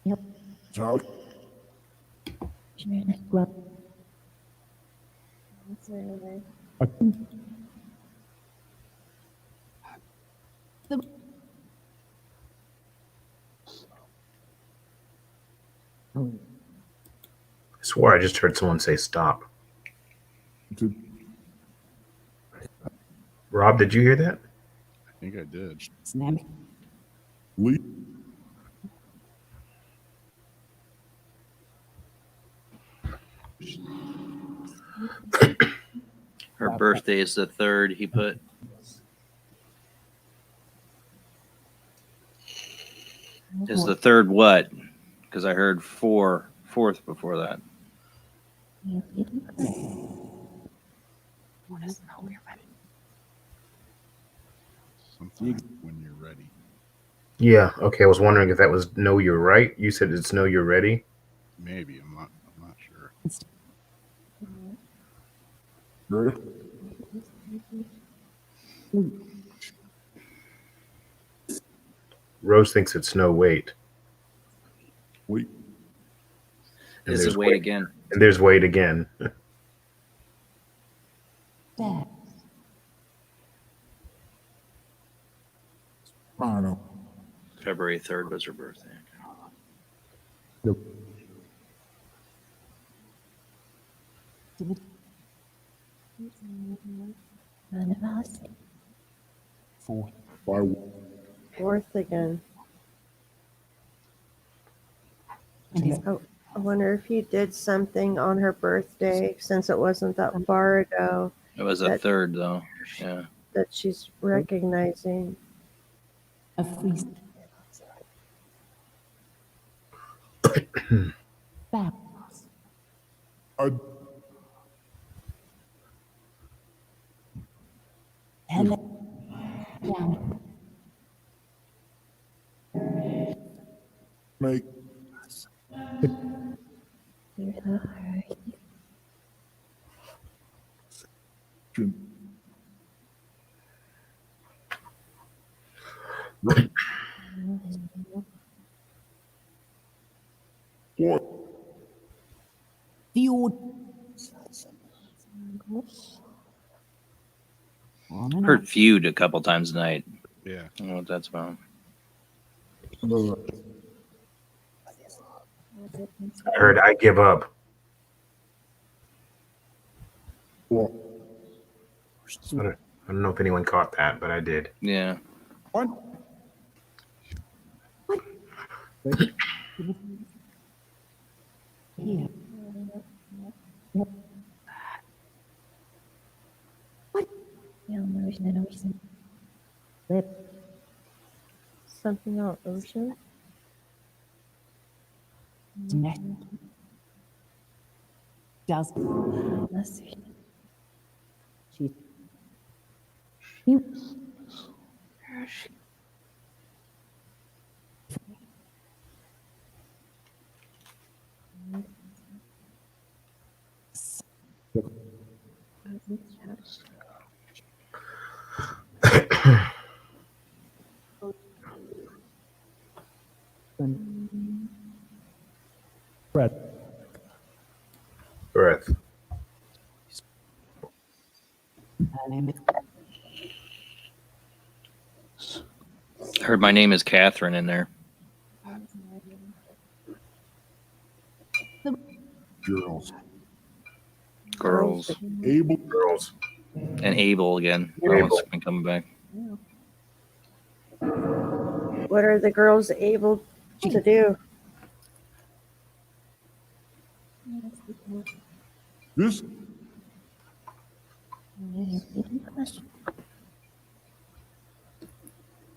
Yep. South. Well. The. I swore I just heard someone say stop. Rob, did you hear that? I think I did. Snap. Lee. Her birthday is the 3rd. He put. Is the 3rd what? Because I heard fourth before that. Something when you're ready. Yeah. Okay. I was wondering if that was "No, You're Right." You said it's "No, You're Ready." Maybe I'm not sure. Ready? Rose thinks it's Snow Wait. Wait. And This there's is Wade again. And there's Wait again. There. Paranormal. February 3rd was her birthday. Nope. Anniversary. 4 by 4th again. And his I wonder if you did something on her birthday since it wasn't that far ago It was a That- 3rd though. Yeah. that she's recognizing. a free Bab. I Hello. Down. make You're so hard. what Fjord. On and Heard feud a couple times tonight. Yeah. I don't know what that's about. I heard I give up. what I don't know if anyone caught that, but I did. Yeah. what Here. Yeah, ocean. Lip. Something on ocean? Neck. Does. Mustard. She. You. Brett Breath. Name Heard my name is Catherine in there. girls Girls. able Girls. And Abel again. Abel. Abel's been coming back. What are the girls able to do? this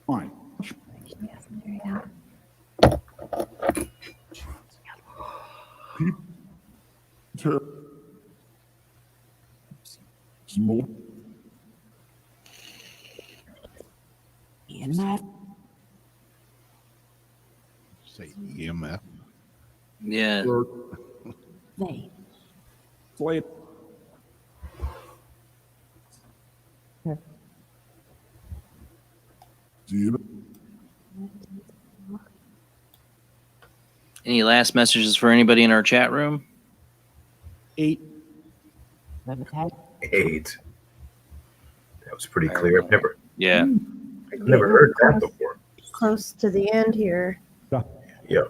fine people ter- smoke in that. Say EMF. Yeah. or They. flight zero Any last messages for anybody in our chat room? 8 Levitate. 8. That was pretty clear. I've never Yeah. heard that before. Close to the end here. Yeah.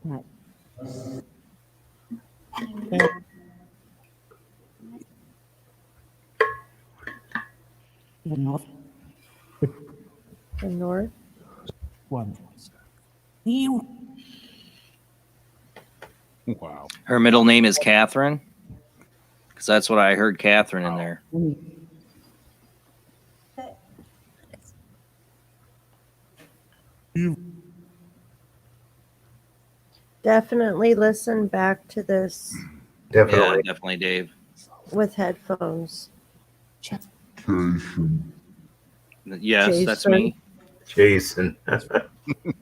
That. The north The north. one. You. Wow. Her middle name is Catherine. Because that's what I heard Catherine in there. you Definitely listen back to this Yeah, Definitely. definitely Dave. with headphones. Yes, that's Jason. me. Jason.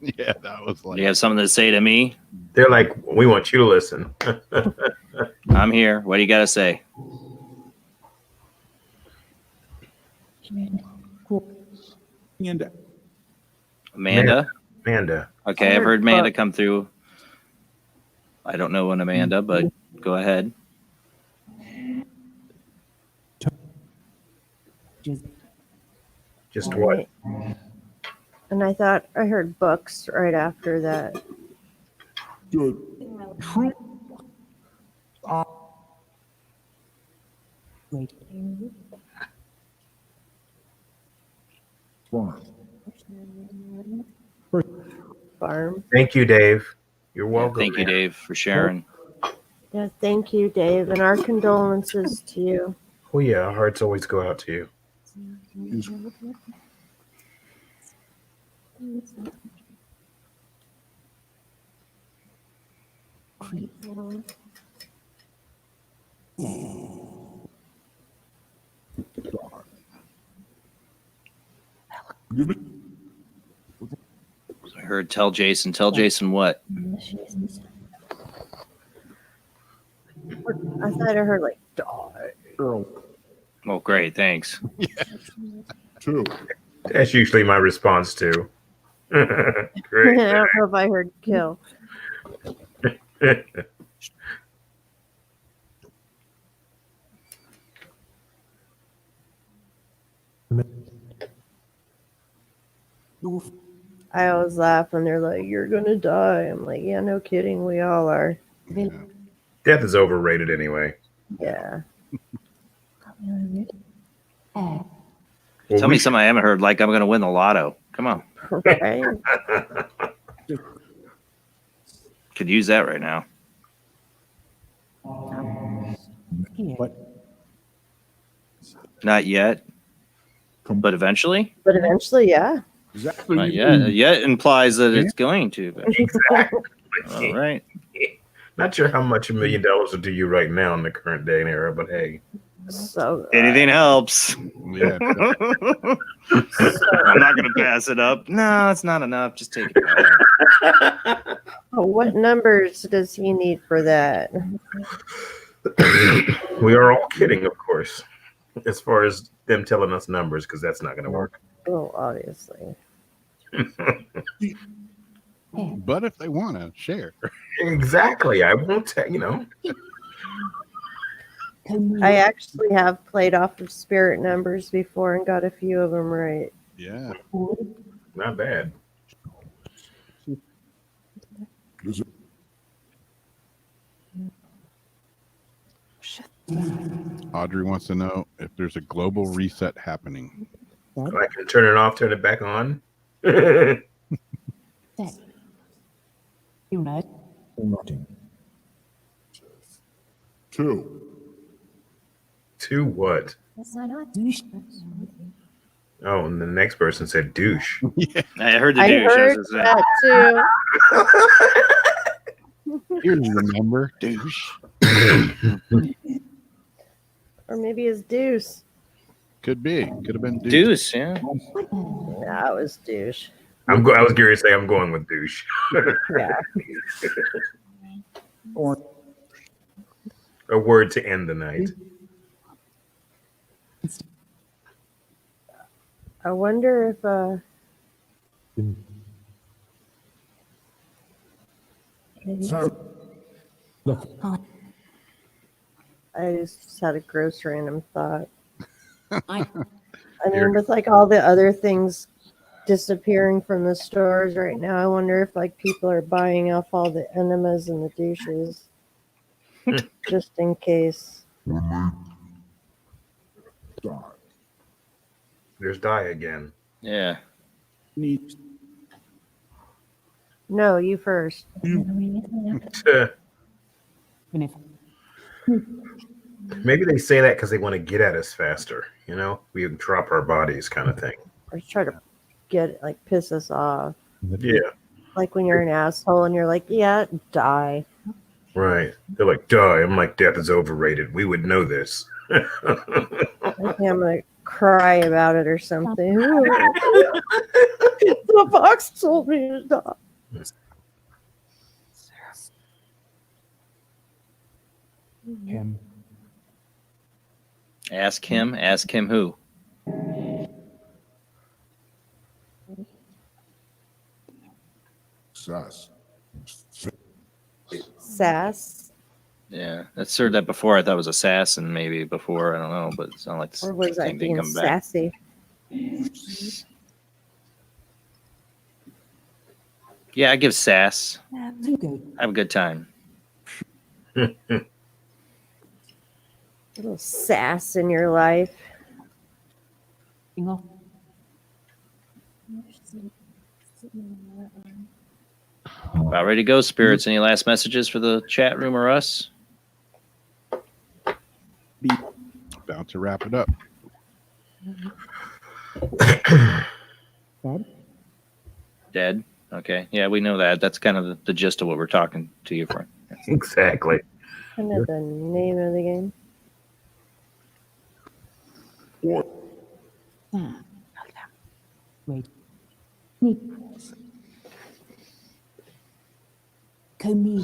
Yeah, that was like Do you have something to say to me? They're like, we want you to listen. I'm here. What do you got to say? And Amanda. Amanda. Okay, I I've heard heard Amanda book. come through. I don't know when Amanda, but go ahead. Just Just what? Right. And I thought I heard books right after that. the truth. wait. Farm. Farm. Thank you, Dave. You're Yeah, welcome. thank you, man. Dave, for sharing. Yeah, thank you, Dave, and our condolences to you. Oh yeah, our hearts always go out to you. Give it. I heard tell Jason. Tell Jason what? I thought I heard like die. Earl. Oh, great, thanks. 2. That's usually my response too. I Great. don't know if I heard kill. I always laugh when they're like, "You're gonna die." I'm like, "Yeah, no kidding. We all are." Yeah. Death is overrated anyway. Yeah. Well, Tell me something I haven't heard, like I'm going to win the lotto. Come on. Right. Could use that right now. But Not yet, but eventually. But eventually, yeah. exactly. Not yet. Yet implies that it's going to. But. All right. Not sure how much $1 million will do you right now in the current day and era, but hey. So Anything helps. Yeah. I'm not going to pass it up. No, it's not enough. Just take it back. Oh, what numbers does he need for that? We are all kidding, of course, as far as them telling us numbers, because that's not going to work. Oh, obviously. But if they want to share, Exactly. I won't tell, I actually have played off of spirit numbers before and got a few of them right. yeah. Not bad. Is it? Audrey wants to know if there's a global reset happening. I can turn it off, turn it back on. You know. Nothing. 2. To what? Oh, and the next person said douche. I heard the I douche. heard As I that too. Here's the number. Douche. Or maybe it's deuce. Could be. Could have been douche. Deuce, yeah. That was douche. I was curious to say I'm going with douche. Yeah. Or A word to end the night. I wonder if so. Look. I just had a gross random thought. I I mean, with like all the other things disappearing from the stores right now, I wonder if like people are buying off all the enemas and the douches just in case. There's die again. Yeah. Needs. No, you first. Maybe they say that because they want to get at us faster. We drop our bodies, kind of thing. Or try to get like piss us off. Yeah, Like when you're an asshole and you're like, yeah, die. right. They're like, die. I'm like, death is overrated. We would know this. Like, yeah, I'm gonna cry about it or something. The box told me to die. him. Ask him. Ask him who. sass. Sass, Yeah, I've heard that before. I thought it was assassin maybe before. I don't know, but it sounded like the or was I same thing being coming back. sassy? Yeah, I give sass. Too good. Have a good time. A little sass in your life. Off. About ready to go, spirits. Any last messages for the chat room or us? About to wrap it up. Dead? Dead. Okay. Yeah, we know that. That's kind of the gist of what we're talking to you for. Exactly. Kind of the name of the game. What? Ah. Wait. Need. Komi.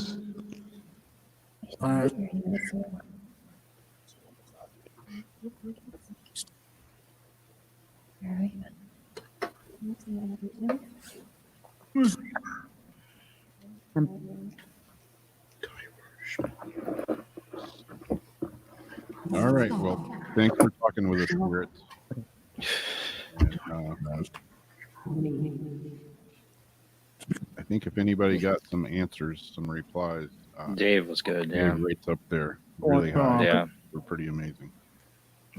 All right. Well, thanks for talking with us, spirits. And, I think if anybody got some answers, some replies, Dave was good. Yeah. Dave rates up there really high. Yeah. We're pretty amazing.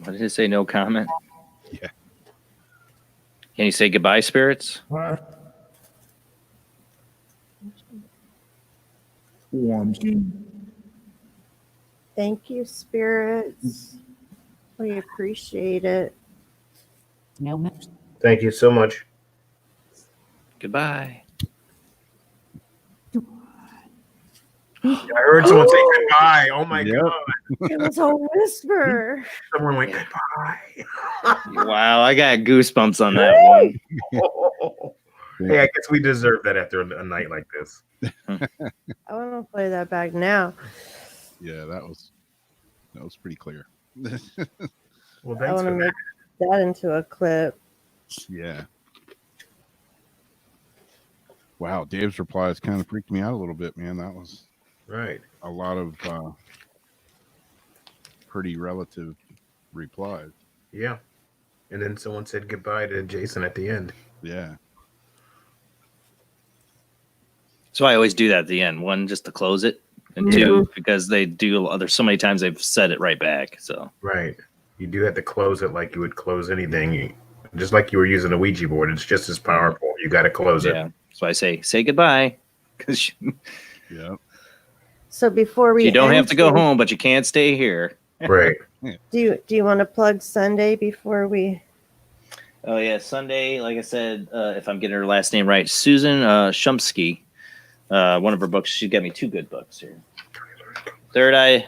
What did it say? No comment? Yeah. Can you say goodbye, spirits? Thank you, spirits. We appreciate it. No match. Thank you so much. Goodbye. I heard someone say goodbye. Oh my Yep. god! It was a whisper. Someone went goodbye. Wow, I got goosebumps on that one. Hey, I guess we deserve that after a night like this. I want to play that back now. Yeah, that was pretty clear. Well, I thanks want to for make that into a clip. Yeah. Wow, Dave's replies kind of freaked me out a little bit, man. That was that. Right. a lot of pretty relative replies. Yeah. And then someone said goodbye to Jason at the end. Yeah. So I always do that at the end. One, just to close it, and two, because they do. There's so many times they've said it right back. So Right. You do have to close it like you would close anything. Just like you were using a Ouija board. It's just as powerful. You got to close it. yeah, so I say goodbye because Yeah. So before we you don't have end to go here, home, but you can't stay here. Right. Do you want to plug Sunday before we? Oh yeah, Sunday. Like I said, if I'm getting her last name right, Susan Shumsky. One of her books. She got me two good books here. Third Eye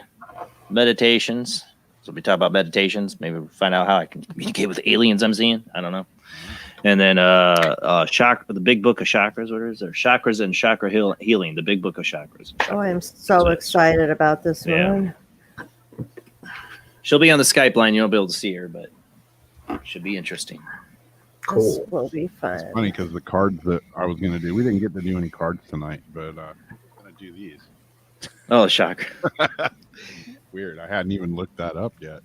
Meditations. So we talk about meditations. Maybe we'll find out how I can communicate with aliens I'm seeing. I don't know. And then chakra, the Big Book of Chakras. What is there? Chakras and Chakra Healing. The Big Book of Chakras. Oh, I'm so excited about this Yeah. one. She'll be on the Skype line. You won't be able to see her, but it should be interesting. This Cool. will be fun. It's funny because the cards that I was going to do, we didn't get to do any cards tonight, but I'm going to do these. Oh, chakra. Weird. I hadn't even looked that up yet.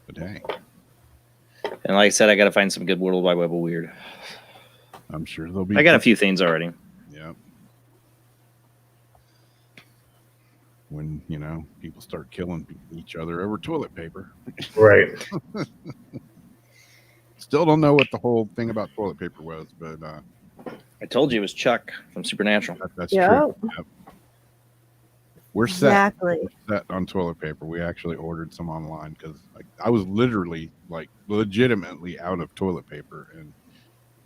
But dang, And like I said, I got to find some good World Wide Web of Weird. I'm sure there'll be. I got a few things already. Yeah. When, people start killing each other over toilet paper. Right. Still don't know what the whole thing about toilet paper was, but I told you it was Chuck from Supernatural. that's Yep. true. Yep. We're set. Exactly. We're set on toilet paper. We actually ordered some online because I was literally, legitimately out of toilet paper and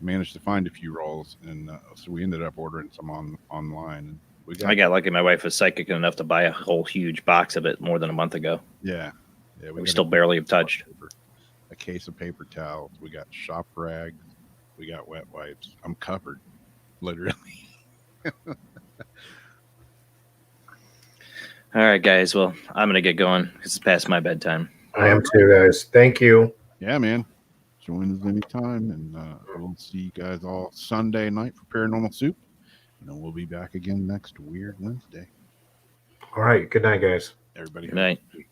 managed to find a few rolls, and so we ended up ordering some online. And I got lucky. My wife was psychic enough to buy a whole huge box of it more than a month ago. yeah. We got still barely have touched. a case of paper towels. We got shop rags. We got wet wipes. I'm covered, literally. All right, guys. Well, I'm going to get going because it's past my bedtime. I am too, guys. Thank you. Yeah, man. Join us anytime, and we'll see you guys all Sunday night for Paranormal Soup. And then we'll be back again next Weird Wednesday. All right. Good night, guys. Everybody Good have a night. good week.